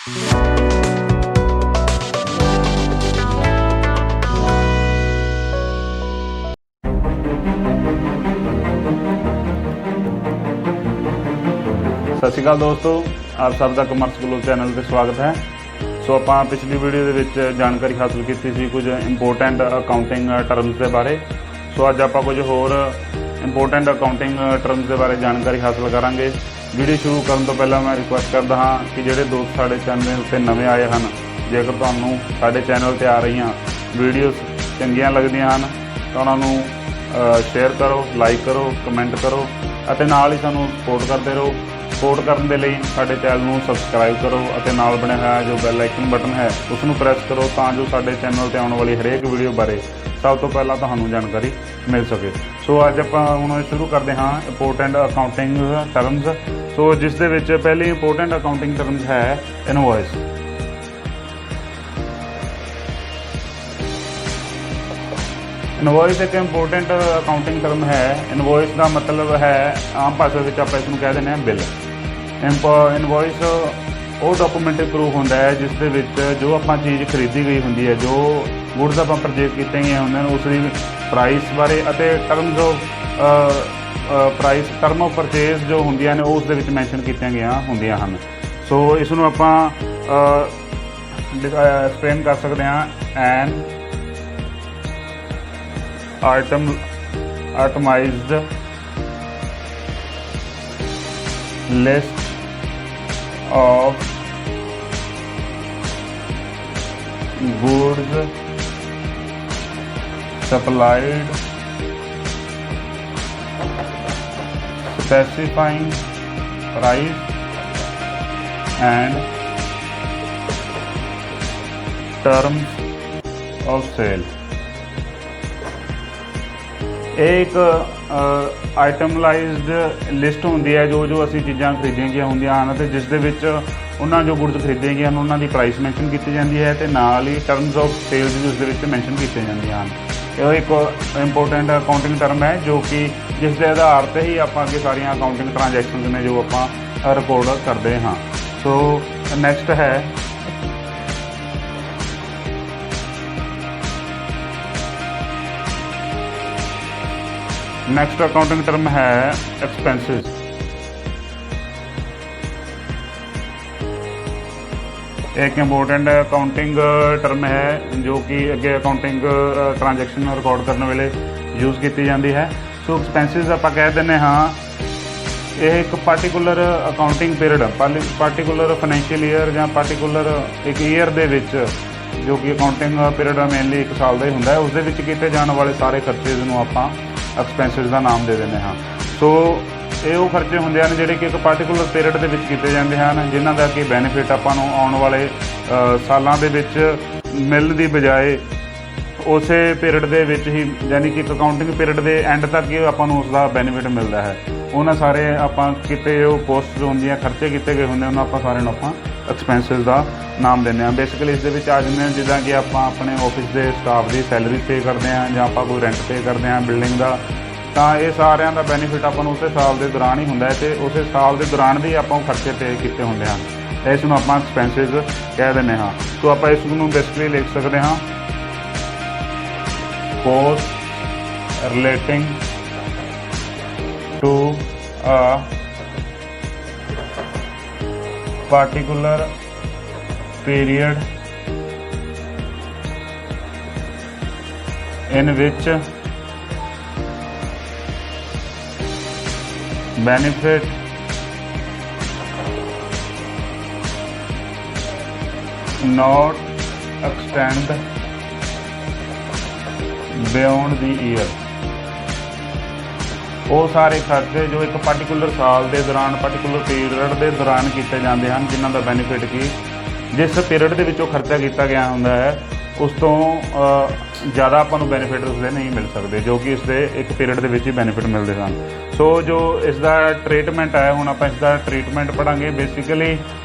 सत श्री अकाल दोस्तों, आप सब का कॉमर्स ग्लोब चैनल पर स्वागत है। सो आप पिछली वीडियो के जानकारी हासिल की थी कुछ इंपोर्टेंट अकाउंटिंग टर्म्स के बारे। सो अज आप कुछ होर इंपोर्टेंट अकाउंटिंग टर्म्स के बारे जानकारी हासिल करांगे। वीडियो शुरू करने तो पहला मैं रिक्वेस्ट करता हाँ कि जोड़े दोस्त साढ़े चैनल पर नवे आए हैं, जेकर तुहानूं साढ़े चैनल पर आ रही वीडियोस चंगियां लगदियां हैं तो उन्होंने शेयर करो, लाइक करो, कमेंट करो और नाल ही सानूं सपोर्ट करते रहो। सपोर्ट करने के लिए साडे चैनल को सबसक्राइब करो और नाल बने हुआ जो बैल आइकन बटन है उसनूं प्रेस करो जो साडे चैनल पर आने वाली हरेक वीडियो बारे सब तो पहला तुहानूं जानकारी मिल सके। सो अज आपां हुण शुरू करते हाँ इंपोर्टेंट अकाउंटिंग टर्म्स। सो जिस दे विच पहली इंपोर्टेंट अकाउंटिंग टर्म्स है इनवॉइस। इनवॉइस एक इंपोर्टेंट अकाउंटिंग टर्म है। इनवॉइस का मतलब है आम भाषा में आप इसमें कह दें बिल। इनवॉइस वो डॉकूमेंट प्रूफ होंदा है जिस दे विच जो आप चीज़ खरीदी गई होंदी है, जो गुड्स आप परचेज किए गए होंगे उसकी प्राइस बारे terms of price term of purchase जो होंदियां ने उस दे विच मैंशन कीतियां गईयां होंदियां हन। सो इसनूं आपां एक्सप्लेन कर सकते हैं an itemised list of goods supplied specifying price and terms of sale। एक आइटमलाइज्ड लिस्ट होंदी है जो असी चीज़ां खरीदियां गई होंदियां हैं तो जिस दे विच उन्हां जो गुड्स खरीदे गए हैं उन्हां दी प्राइस मैंशन की जाती है तो नाल ही टर्म्स ऑफ सेल्स भी उस दे विच मैंशन की जांदियां हैं। यह एक इंपोर्टेंट अकाउंटिंग टर्म है जो कि जिस दे आधार पर ही आप अगे सारियां अकाउंटिंग ट्रांजैक्शनस ने जो आप रिकॉर्ड करते हाँ। सो नैक्सट है नेक्स्ट अकाउंटिंग टर्म है एक्सपेंसिस। एक इंपोर्टेंट अकाउंटिंग टर्म है जो कि अगे अकाउंटिंग ट्रांजैक्शन रिकॉर्ड करने वेले यूज़ की जाती है। सो एक्सपेंसिस आप कह दें हाँ यह एक particular accounting period particular financial year या पार्टिकुलर एक ईयर दे विच जो कि अकाउंटिंग पीरियड मेनली एक साल का ही होंदा है उस दे विच कीते जाने वाले सारे खर्चे नूं आपां एक्सपेंसिस का नाम दे देने हाँ। सो ये वो खर्चे होंदे हैं जिहड़े कि एक पार्टिकुलर पीरियड के विच कीते जाते हैं जिन्हां दा कि बैनीफिट आपां नूं आउण वाले सालां दे विच मिलण दी बजाए उस पीरियड दे विच ही यानी कि अकाउंटिंग पीरियड के एंड तक ही आपां नूं उसका बैनीफिट मिलता है। उन्हां सारे आपां किते जो कोस्ट होंदियां खर्चे किए गए होंदे उन्हां आपां सारे नूं आपां एक्सपेंसिस का नाम देने हैं। बेसिकली इस दे विच आ जांदे जिद्दां कि आपां अपने ऑफिस के स्टाफ की सैलरी पे करते हैं या आपां कोई रेंट पे करते हैं बिल्डिंग का, तो ये सारिਆਂ का बैनीफिट आपां नूं उस साल के दौरान ही होंदा है तो उस साल के दौरान भी आपां खर्चे पे किए होंदे हैं इस नूं आपां एक्सपेंसिस कह दिंदे हाँ। तो आपां इस नूं बेसिकली लिख सकते हाँ cost relating to a particular period in which benefit not extend beyond the year. वो सारे खर्चे जो एक पार्टिकुलर साल के दौरान पार्टिकुलर पीरियड के दौरान किए जाते हैं जिन्हों का बैनीफिट की जिस पीरियड के विचों खर्चा किया गया होंदा है उस तो ज़्यादा आपां नूं बैनीफिट उसदे नहीं मिल सकते जो कि इसके एक पीरियड के ही बैनीफिट मिलते हैं। सो जो इसका ट्रीटमेंट है हुण आपां इसका ट्रीटमेंट पढ़ांगे। बेसिकली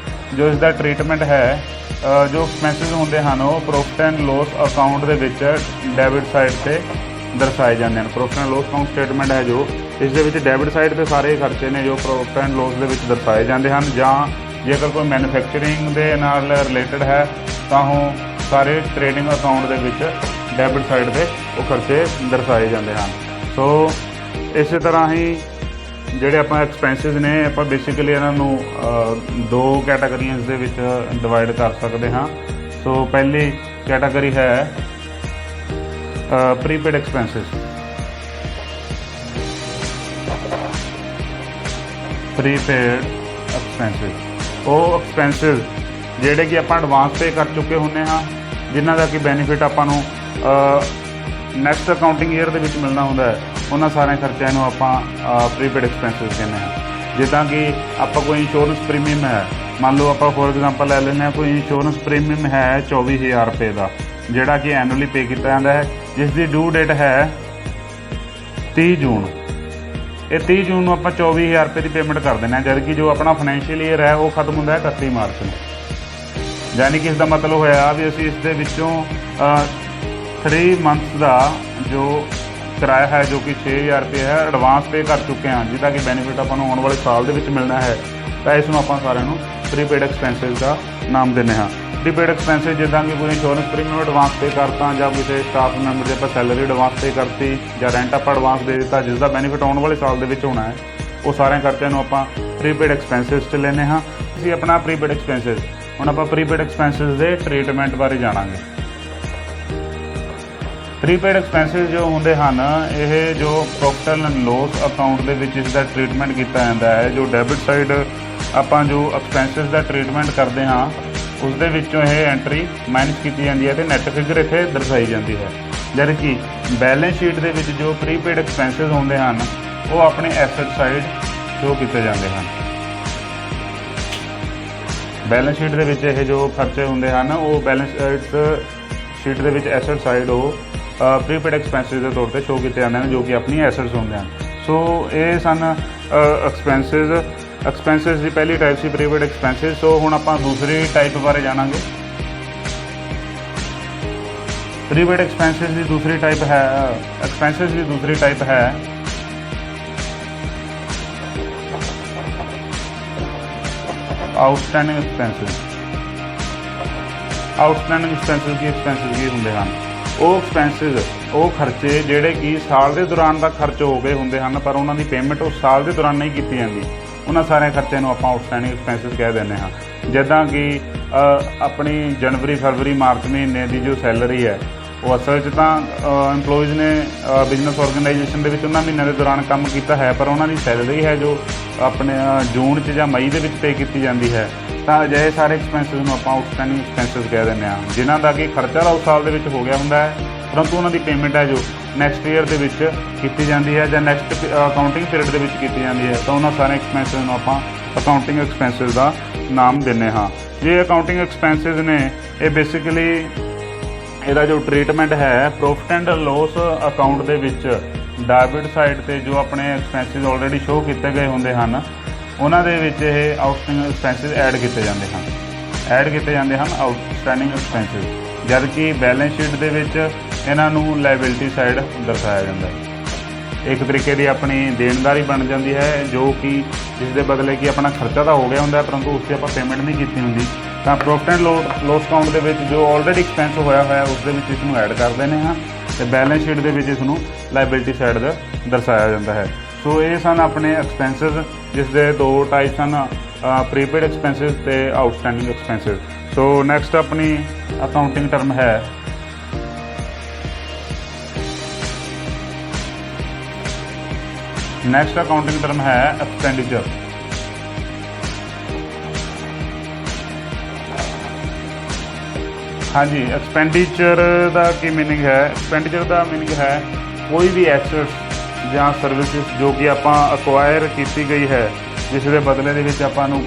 जो इसका ट्रीटमेंट है जो एक्सपेंसिस होंदे हैं वो प्रॉफिट एंड लॉस अकाउंट के डेबिट साइड से दर्शाए जाते हैं। Profit and loss account statement है जो इस डेबिट साइड पर सारे खर्चे ने जो प्रॉफिट एंड लॉस के दर्शाए जाते हैं, जां जेकर कोई मैन्युफैक्चरिंग दे नाल रिलेटेड है तो सारे ट्रेडिंग अकाउंट दे विच डैबिट साइड ते वो खर्चे दर्शाए जाते हैं। सो इस तरह ही ਜਿਹੜੇ ਆਪਾਂ ਐਕਸਪੈਂਸਿਸ ਨੇ ਆਪਾਂ ਬੇਸਿਕਲੀ ਇਹਨਾਂ ਨੂੰ ਦੋ ਕੈਟਾਗਰੀਜ਼ ਦੇ ਵਿੱਚ ਡਿਵਾਈਡ ਕਰ ਸਕਦੇ ਹਾਂ। ਸੋ ਪਹਿਲੀ ਕੈਟਾਗਰੀ ਹੈ ਪ੍ਰੀਪੇਡ ਐਕਸਪੈਂਸਿਸ। ਪ੍ਰੀਪੇਡ ਐਕਸਪੈਂਸਿਸ ਉਹ ਐਕਸਪੈਂਸਿਸ ਜਿਹੜੇ ਕਿ ਆਪਾਂ ਐਡਵਾਂਸ ਪੇ ਕਰ ਚੁੱਕੇ ਹੁੰਦੇ ਹਾਂ, ਜਿਨ੍ਹਾਂ ਦਾ ਕਿ ਬੈਨੀਫਿਟ ਆਪਾਂ ਨੂੰ ਨੈਕਸਟ ਅਕਾਊਂਟਿੰਗ ਈਅਰ ਦੇ ਵਿੱਚ ਮਿਲਣਾ ਹੁੰਦਾ ਹੈ। ਉਹਨਾਂ ਸਾਰੇ ਖਰਚਿਆਂ ਨੂੰ ਆਪਾਂ ਪ੍ਰੀਪੇਡ ਐਕਸਪੈਂਸਿਸ ਕਹਿੰਦੇ ਹਾਂ। ਜਿੱਦਾਂ ਕਿ ਆਪਾਂ ਕੋਈ ਇੰਸ਼ੋਰੈਂਸ ਪ੍ਰੀਮੀਅਮ ਹੈ, ਮੰਨ ਲਓ ਆਪਾਂ ਫੋਰ ਐਗਜ਼ਾਮਪਲ ਲੈ ਲੈਂਦੇ ਹਾਂ, ਕੋਈ ਇੰਸ਼ੋਰੈਂਸ ਪ੍ਰੀਮੀਅਮ ਹੈ 24,000 ਰੁਪਏ ਦਾ, ਜਿਹੜਾ ਕਿ ਐਨੂਅਲੀ ਪੇ ਕੀਤਾ ਜਾਂਦਾ ਹੈ, ਜਿਸ ਦੀ ਡਿਊ ਡੇਟ ਹੈ 30 ਜੂਨ। ਇਹ 30 ਜੂਨ ਨੂੰ ਆਪਾਂ 24,000 ਰੁਪਏ ਦੀ ਪੇਮੈਂਟ ਕਰ ਦਿੰਦੇ ਹਾਂ, ਜਦ ਕਿ ਜੋ ਆਪਣਾ ਫਾਈਨੈਂਸ਼ੀਅਲ ਈਅਰ ਹੈ ਉਹ ਖਤਮ ਹੁੰਦਾ ਹੈ 31 ਮਾਰਚ ਨੂੰ। ਯਾਨੀ ਕਿ ਇਸ ਦਾ ਮਤਲਬ ਹੋਇਆ ਵੀ ਅਸੀਂ ਇਸ ਦੇ ਵਿੱਚੋਂ 3 ਮੰਥਸ ਦਾ ਜੋ ਕਿਰਾਇਆ ਹੈ ਜੋ ਕਿ 6,000 ਰੁਪਏ ਹੈ ਐਡਵਾਂਸ ਪੇ ਕਰ ਚੁੱਕੇ ਹਾਂ, ਜਿਹਦਾ ਕਿ ਬੈਨੀਫਿਟ ਆਪਾਂ ਨੂੰ ਆਉਣ ਵਾਲੇ ਸਾਲ ਦੇ ਵਿੱਚ ਮਿਲਣਾ ਹੈ। ਤਾਂ ਇਸ ਨੂੰ ਆਪਾਂ ਸਾਰਿਆਂ ਨੂੰ ਪ੍ਰੀਪੇਡ ਐਕਸਪੈਂਸਿਸ ਦਾ ਨਾਮ ਦਿੰਦੇ ਹਾਂ। ਪ੍ਰੀਪੇਡ ਐਕਸਪੈਂਸਿਸ ਜਿੱਦਾਂ ਕਿ ਕੋਈ ਇੰਸ਼ੋਰੈਂਸ ਪ੍ਰੀਮੀਅਮ ਐਡਵਾਂਸ ਪੇ ਕਰਤਾ, ਜਾਂ ਕਿਸੇ ਸਟਾਫ ਮੈਂਬਰ ਦੀ ਆਪਾਂ ਸੈਲਰੀ ਐਡਵਾਂਸ ਪੇ ਕਰਤੀ, ਜਾਂ ਰੈਂਟ ਆਪਾਂ ਐਡਵਾਂਸ ਦੇ ਦਿੱਤਾ, ਜਿਸ ਦਾ ਬੈਨੀਫਿਟ ਆਉਣ ਵਾਲੇ ਸਾਲ ਦੇ ਵਿੱਚ ਹੋਣਾ ਹੈ, ਉਹ ਸਾਰਿਆਂ ਖਰਚਿਆਂ ਨੂੰ ਆਪਾਂ ਪ੍ਰੀਪੇਡ ਐਕਸਪੈਂਸਿਸ 'ਚ ਲੈਂਦੇ ਹਾਂ। ਅਸੀਂ ਆਪਣਾ ਪ੍ਰੀਪੇਡ ਐਕਸਪੈਂਸਿਸ, ਹੁਣ ਆਪਾਂ ਪ੍ਰੀਪੇਡ ਐਕਸਪੈਂਸਿਸ ਦੇ ਟਰੀਟਮੈਂਟ ਬਾਰੇ ਜਾਣਾਂਗੇ। ਪ੍ਰੀਪੇਡ ਐਕਸਪੈਂਸਿਸ ਜੋ ਹੁੰਦੇ ਹਨ, ਇਹ ਜੋ ਪ੍ਰੋਫਿਟ ਐਂਡ ਲੋਸ ਅਕਾਊਂਟ ਦੇ ਵਿੱਚ ਇਸ ਦਾ ਟਰੀਟਮੈਂਟ ਕੀਤਾ ਜਾਂਦਾ ਹੈ। ਜੋ ਡੈਬਿਟ ਸਾਈਡ ਆਪਾਂ ਜੋ ਐਕਸਪੈਂਸਿਸ ਦਾ ਟਰੀਟਮੈਂਟ ਕਰਦੇ ਹਾਂ, ਉਸ ਦੇ ਵਿੱਚੋਂ ਇਹ ਐਂਟਰੀ ਮਾਈਨਸ ਕੀਤੀ ਜਾਂਦੀ ਹੈ ਅਤੇ ਨੈੱਟ ਫਿਗਰ ਇੱਥੇ ਦਰਸਾਈ ਜਾਂਦੀ ਹੈ। ਜਦ ਕਿ ਬੈਲੈਂਸ ਸ਼ੀਟ ਦੇ ਵਿੱਚ ਜੋ ਪ੍ਰੀਪੇਡ ਐਕਸਪੈਂਸਿਸ ਹੁੰਦੇ ਹਨ, ਉਹ ਆਪਣੇ ਐਸੈਟ ਸਾਈਡ ਸ਼ੋ ਕੀਤੇ ਜਾਂਦੇ ਹਨ। ਬੈਲੈਂਸ ਸ਼ੀਟ ਦੇ ਵਿੱਚ ਇਹ ਜੋ ਖਰਚੇ ਹੁੰਦੇ ਹਨ, ਉਹ ਬੈਲੈਂਸ ਸ਼ੀਟ ਦੇ ਵਿੱਚ ਐਸੈਟ ਸਾਈਡ ਉਹ ਪ੍ਰੀਪੇਡ ਐਕਸਪੈਂਸਿਸ ਦੇ ਤੌਰ 'ਤੇ ਸ਼ੋ ਕੀਤੇ ਜਾਂਦੇ ਹਨ, ਜੋ ਕਿ ਆਪਣੀਆਂ ਐਸੈਟਸ ਹੁੰਦੇ ਹਨ। ਸੋ ਇਹ ਸਨ ਐਕਸਪੈਂਸਿਸ ਦੀ ਪਹਿਲੀ ਟਾਈਪ ਸੀ ਪ੍ਰੀਪੇਡ ਐਕਸਪੈਂਸਿਸ। ਸੋ ਹੁਣ ਆਪਾਂ ਦੂਸਰੀ ਟਾਈਪ ਬਾਰੇ ਜਾਣਾਂਗੇ। ਪ੍ਰੀਪੇਡ ਐਕਸਪੈਂਸਿਸ ਦੀ ਦੂਸਰੀ ਟਾਈਪ ਹੈ ਆਊਟਸਟੈਂਡਿੰਗ ਐਕਸਪੈਂਸਿਸ। ਆਊਟਸਟੈਂਡਿੰਗ ਐਕਸਪੈਂਸਿਸ ਕੀ ਹੁੰਦੇ ਹਨ? ਉਹ ਐਕਸਪੈਂਸਿਸ, ਉਹ ਖਰਚੇ ਜਿਹੜੇ ਕਿ ਸਾਲ ਦੇ ਦੌਰਾਨ ਦਾ ਖਰਚ ਹੋ ਗਏ ਹੁੰਦੇ ਹਨ, ਪਰ ਉਹਨਾਂ ਦੀ ਪੇਮੈਂਟ ਉਸ ਸਾਲ ਦੇ ਦੌਰਾਨ ਨਹੀਂ ਕੀਤੀ ਜਾਂਦੀ। ਉਹਨਾਂ ਸਾਰੇ ਖਰਚਿਆਂ ਨੂੰ ਆਪਾਂ ਆਊਟਸਟੈਂਡਿੰਗ ਐਕਸਪੈਂਸਿਸ ਕਹਿ ਦਿੰਦੇ ਹਾਂ। ਜਿੱਦਾਂ ਕਿ ਆਪਣੀ ਜਨਵਰੀ, ਫਰਵਰੀ, ਮਾਰਚ ਮਹੀਨੇ ਦੀ ਜੋ ਸੈਲਰੀ ਹੈ, ਉਹ ਅਸਲ 'ਚ ਤਾਂ ਇੰਪਲੋਈਜ਼ ਨੇ ਬਿਜ਼ਨਸ ਆਰਗੇਨਾਈਜੇਸ਼ਨ ਦੇ ਵਿੱਚ ਉਹਨਾਂ ਮਹੀਨਿਆਂ ਦੇ ਦੌਰਾਨ ਕੰਮ ਕੀਤਾ ਹੈ, ਪਰ ਉਹਨਾਂ ਦੀ ਸੈਲਰੀ ਹੈ ਜੋ ਆਪਣੇ ਜੂਨ 'ਚ ਜਾਂ ਮਈ ਦੇ ਵਿੱਚ ਪੇ ਕੀਤੀ ਜਾਂਦੀ ਹੈ। ਤਾਂ ਅਜਿਹੇ ਸਾਰੇ ਐਕਸਪੈਂਸਿਸ ਨੂੰ ਆਪਾਂ ਆਊਟਸਟੈਂਡਿੰਗ ਐਕਸਪੈਂਸਿਸ ਕਹਿ ਦਿੰਦੇ ਹਾਂ, ਜਿਨ੍ਹਾਂ ਦਾ ਕਿ ਖਰਚਾ ਤਾਂ ਉਸ ਸਾਲ ਦੇ ਵਿੱਚ ਹੋ ਗਿਆ ਹੁੰਦਾ ਹੈ, ਪਰੰਤੂ ਉਹਨਾਂ ਦੀ ਪੇਮੈਂਟ ਹੈ ਜੋ ਨੈਕਸਟ ਈਅਰ ਦੇ ਵਿੱਚ ਕੀਤੀ ਜਾਂਦੀ ਹੈ ਜਾਂ ਨੈਕਸਟ ਅਕਾਊਂਟਿੰਗ ਪੀਰੀਅਡ ਦੇ ਵਿੱਚ ਕੀਤੀ ਜਾਂਦੀ ਹੈ। ਤਾਂ ਉਹਨਾਂ ਸਾਰੇ ਐਕਸਪੈਂਸਿਸ ਨੂੰ ਆਪਾਂ ਅਕਾਊਂਟਿੰਗ ਐਕਸਪੈਂਸਿਸ ਦਾ ਨਾਮ ਦਿੰਦੇ ਹਾਂ। ਜੇ ਅਕਾਊਂਟਿੰਗ ਐਕਸਪੈਂਸਿਸ ਨੇ, ਇਹ ਬੇਸਿਕਲੀ ਇਹਦਾ ਜੋ ਟਰੀਟਮੈਂਟ ਹੈ ਪ੍ਰੋਫਿਟ ਐਂਡ ਲੋਸ ਅਕਾਊਂਟ ਦੇ ਵਿੱਚ ਡੈਬਿਟ ਸਾਈਡ 'ਤੇ ਜੋ ਆਪਣੇ ਐਕਸਪੈਂਸਿਸ ਆਲਰੇਡੀ ਸ਼ੋਅ ਕੀਤੇ ਗਏ ਹੁੰਦੇ ਹਨ, ਉਹਨਾਂ ਦੇ ਵਿੱਚ ਇਹ ਆਊਟਸਟੈਂਡਿੰਗ ਐਕਸਪੈਂਸਿਸ ਐਡ ਕੀਤੇ ਜਾਂਦੇ ਹਨ ਆਊਟਸਟੈਂਡਿੰਗ ਐਕਸਪੈਂਸਿਸ। ਜਦ ਕਿ ਬੈਲੈਂਸ ਸ਼ੀਟ ਦੇ ਵਿੱਚ ਇਹਨਾਂ ਨੂੰ ਲਾਇਬਿਲਿਟੀ ਸਾਈਡ ਦਰਸਾਇਆ ਜਾਂਦਾ ਹੈ। ਇੱਕ ਤਰੀਕੇ ਦੀ ਆਪਣੀ ਦੇਣਦਾਰੀ ਬਣ ਜਾਂਦੀ ਹੈ, ਜੋ ਕਿ ਜਿਸ ਦੇ ਬਦਲੇ ਕਿ ਆਪਣਾ ਖਰਚਾ ਤਾਂ ਹੋ ਗਿਆ ਹੁੰਦਾ, ਪਰੰਤੂ ਉਸ 'ਤੇ ਆਪਾਂ ਪੇਮੈਂਟ ਨਹੀਂ ਕੀਤੀ ਹੁੰਦੀ। ਤਾਂ ਪ੍ਰੋਫਿਟ ਐਂਡ ਲੋਸ ਅਕਾਊਂਟ ਦੇ ਵਿੱਚ ਜੋ ਆਲਰੇਡੀ ਐਕਸਪੈਂਸ ਹੋਇਆ ਹੋਇਆ, ਉਸ ਦੇ ਵਿੱਚ ਇਸ ਨੂੰ ਐਡ ਕਰ ਦਿੰਦੇ ਹਾਂ, ਅਤੇ ਬੈਲੈਂਸ ਸ਼ੀਟ ਦੇ ਵਿੱਚ ਇਸ ਨੂੰ ਲਾਇਬਿਲਿਟੀ ਸਾਈਡ ਦਾ ਦਰਸਾਇਆ ਜਾਂਦਾ ਹੈ। ਸੋ ਇਹ ਸਨ ਆਪਣੇ ਐਕਸਪੈਂਸਿਸ, ਜਿਸ ਦੇ ਦੋ ਟਾਈਪ ਸਨ, ਪ੍ਰੀਪੇਡ ਐਕਸਪੈਂਸਿਸ ਅਤੇ ਆਊਟਸਟੈਂਡਿੰਗ ਐਕਸਪੈਂਸਿਸ। ਸੋ ਨੈਕਸਟ ਆਪਣੀ ਅਕਾਊਂਟਿੰਗ ਟਰਮ ਹੈ ਐਕਸਪੈਂਡੀਚਰ। ਹਾਂਜੀ, ਐਕਸਪੈਂਡੀਚਰ ਦਾ ਕੀ ਮੀਨਿੰਗ ਹੈ? ਐਕਸਪੈਂਡੀਚਰ ਦਾ ਮੀਨਿੰਗ ਹੈ ਕੋਈ ਵੀ ਐਸੈਟਸ ਜਾਂ ਸਰਵਿਸਿਜ਼ ਜੋ ਕਿ ਆਪਾਂ ਅਕਵਾਇਰ ਕੀਤੀ ਗਈ ਹੈ, ਜਿਸ ਦੇ ਬਦਲੇ ਦੇ ਵਿੱਚ ਆਪਾਂ ਨੂੰ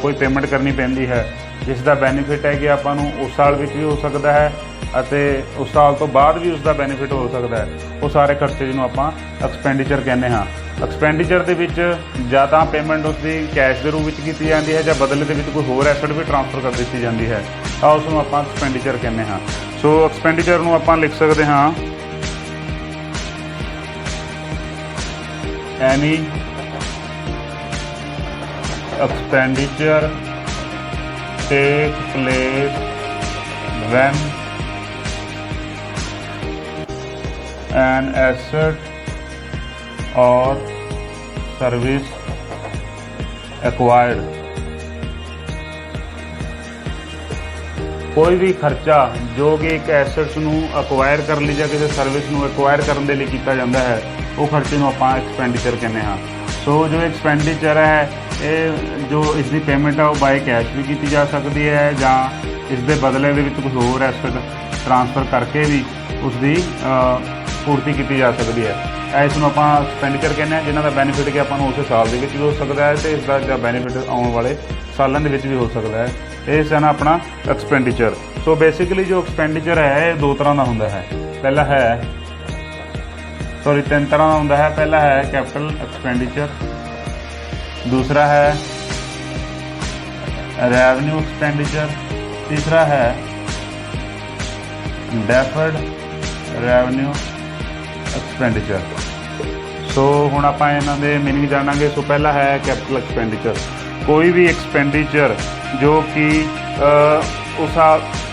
ਕੋਈ ਪੇਮੈਂਟ ਕਰਨੀ ਪੈਂਦੀ ਹੈ, ਜਿਸ ਦਾ ਬੈਨੀਫਿਟ ਹੈ ਕਿ ਆਪਾਂ ਨੂੰ ਉਸ ਸਾਲ ਵਿੱਚ ਵੀ ਹੋ ਸਕਦਾ ਹੈ ਅਤੇ ਉਸ ਸਾਲ ਤੋਂ ਬਾਅਦ ਵੀ ਉਸ ਦਾ ਬੈਨੀਫਿਟ ਹੋ ਸਕਦਾ ਹੈ। ਉਹ ਸਾਰੇ ਖਰਚੇ ਜਿਹਨੂੰ ਆਪਾਂ ਐਕਸਪੈਂਡੀਚਰ ਕਹਿੰਦੇ ਹਾਂ। ਐਕਸਪੈਂਡੀਚਰ ਦੇ ਵਿੱਚ ਜਾਂ ਤਾਂ ਪੇਮੈਂਟ ਉਸਦੀ ਕੈਸ਼ ਦੇ ਰੂਪ ਵਿੱਚ ਕੀਤੀ ਜਾਂਦੀ ਹੈ, ਜਾਂ ਬਦਲੇ ਦੇ ਵਿੱਚ ਕੋਈ ਹੋਰ ਐਸੈਟ ਵੀ ਟਰਾਂਸਫਰ ਕਰ ਦਿੱਤੀ ਜਾਂਦੀ ਹੈ, ਤਾਂ ਉਸ ਨੂੰ ਆਪਾਂ ਐਕਸਪੈਂਡੀਚਰ ਕਹਿੰਦੇ ਹਾਂ। ਸੋ ਐਕਸਪੈਂਡੀਚਰ ਨੂੰ ਆਪਾਂ ਲਿਖ ਸਕਦੇ ਹਾਂ ਐਨੀ expenditure take place when an asset or service acquired। कोई भी खर्चा जो कि एक ਐਸੈਟਸ ਨੂੰ ਅਕਵਾਇਰ ਕਰਨ ਲਈ ਜਾਂ ਕਿਸੇ ਸਰਵਿਸ ਨੂੰ ਅਕਵਾਇਰ ਕਰਨ ਦੇ ਲਈ ਕੀਤਾ ਜਾਂਦਾ ਹੈ, ਉਹ ਖਰਚੇ ਨੂੰ ਆਪਾਂ ਐਕਸਪੈਂਡੀਚਰ ਕਹਿੰਦੇ ਹਾਂ। ਸੋ ਜੋ ਐਕਸਪੈਂਡੀਚਰ ਹੈ, ਇਹ ਜੋ ਇਸ ਦੀ ਪੇਮੈਂਟ ਆ ਉਹ ਬਾਏ ਕੈਸ਼ ਵੀ ਕੀਤੀ ਜਾ ਸਕਦੀ ਹੈ, ਜਾਂ ਇਸ ਦੇ ਬਦਲੇ ਦੇ ਵਿੱਚ ਕੁਝ ਹੋਰ ਐਸੈਟ ਟ੍ਰਾਂਸਫਰ ਕਰਕੇ ਵੀ ਉਸ ਦੀ ਪੂਰਤੀ ਕੀਤੀ ਜਾ ਸਕਦੀ ਹੈ। ਇਸ ਨੂੰ ਆਪਾਂ ਐਕਸਪੈਂਡੀਚਰ ਕਹਿੰਦੇ ਹਾਂ, ਜਿਨ੍ਹਾਂ ਦਾ ਬੈਨੀਫਿਟ ਕਿ ਆਪਾਂ ਨੂੰ ਉਸੇ ਸਾਲ ਦੇ ਵਿੱਚ ਵੀ ਹੋ ਸਕਦਾ ਹੈ, ਅਤੇ ਇਸ ਦਾ ਜਾਂ ਬੈਨੀਫਿਟ ਆਉਣ ਵਾਲੇ ਸਾਲਾਂ ਦੇ ਵਿੱਚ ਵੀ ਹੋ ਸਕਦਾ ਹੈ। ਇਹ ਸਨ ਆਪਣਾ ਐਕਸਪੈਂਡੀਚਰ। ਸੋ ਬੇਸਿਕਲੀ ਜੋ ਐਕਸਪੈਂਡੀਚਰ ਹੈ ਇਹ ਦੋ ਤਰ੍ਹਾਂ ਦਾ ਹੁੰਦਾ ਹੈ। ਪਹਿਲਾ ਹੈ ਤਿੰਨ ਤਰ੍ਹਾਂ ਦਾ ਹੁੰਦਾ ਹੈ। ਪਹਿਲਾ ਹੈ ਕੈਪੀਟਲ ਐਕਸਪੈਂਡੀਚਰ, ਦੂਸਰਾ ਹੈ ਰੈਵਨਿਊ ਐਕਸਪੈਂਡੀਚਰ, ਤੀਸਰਾ ਹੈ ਡੈਫਰਡ ਰੈਵਨਿਊ ਐਕਸਪੈਂਡੀਚਰ। ਸੋ ਹੁਣ ਆਪਾਂ ਇਹਨਾਂ ਦੇ ਮੀਨਿੰਗ ਜਾਣਾਂਗੇ। ਸੋ ਪਹਿਲਾ ਹੈ ਕੈਪੀਟਲ ਐਕਸਪੈਂਡੀਚਰ। ਕੋਈ ਵੀ ਐਕਸਪੈਂਡੀਚਰ ਜੋ ਕਿ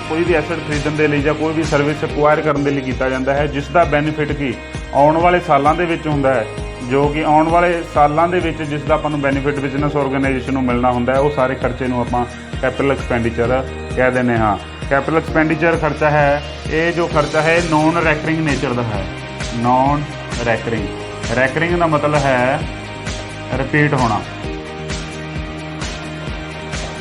ਕੋਈ ਵੀ ਐਸੈਟ ਖਰੀਦਣ ਦੇ ਲਈ ਜਾਂ ਕੋਈ ਵੀ ਸਰਵਿਸ ਐਕਵਾਇਰ ਕਰਨ ਦੇ ਲਈ ਕੀਤਾ ਜਾਂਦਾ ਹੈ, ਜਿਸ ਦਾ ਬੈਨੀਫਿਟ ਕਿ ਆਉਣ ਵਾਲੇ ਸਾਲਾਂ ਦੇ ਵਿੱਚ ਹੁੰਦਾ ਹੈ, ਜੋ ਕਿ ਆਉਣ ਵਾਲੇ ਸਾਲਾਂ ਦੇ ਵਿੱਚ ਜਿਸ ਦਾ ਆਪਾਂ ਨੂੰ ਬੈਨੀਫਿਟ ਬਿਜ਼ਨਸ ਆਰਗੇਨਾਈਜੇਸ਼ਨ ਨੂੰ ਮਿਲਣਾ ਹੁੰਦਾ ਹੈ, ਉਹ ਸਾਰੇ ਖਰਚੇ ਨੂੰ ਆਪਾਂ ਕੈਪੀਟਲ ਐਕਸਪੈਂਡੀਚਰ ਕਹਿ ਦਿੰਦੇ ਹਾਂ। ਕੈਪੀਟਲ ਐਕਸਪੈਂਡੀਚਰ ਖਰਚਾ ਹੈ, ਇਹ ਜੋ ਖਰਚਾ ਹੈ ਨੋਨ ਰੈਕਰਿੰਗ ਨੇਚਰ ਦਾ ਹੈ। ਨੋਨ ਰੈਕਰਿੰਗ, ਰੈਕਰਿੰਗ ਦਾ ਮਤਲਬ ਹੈ ਰਿਪੀਟ ਹੋਣਾ।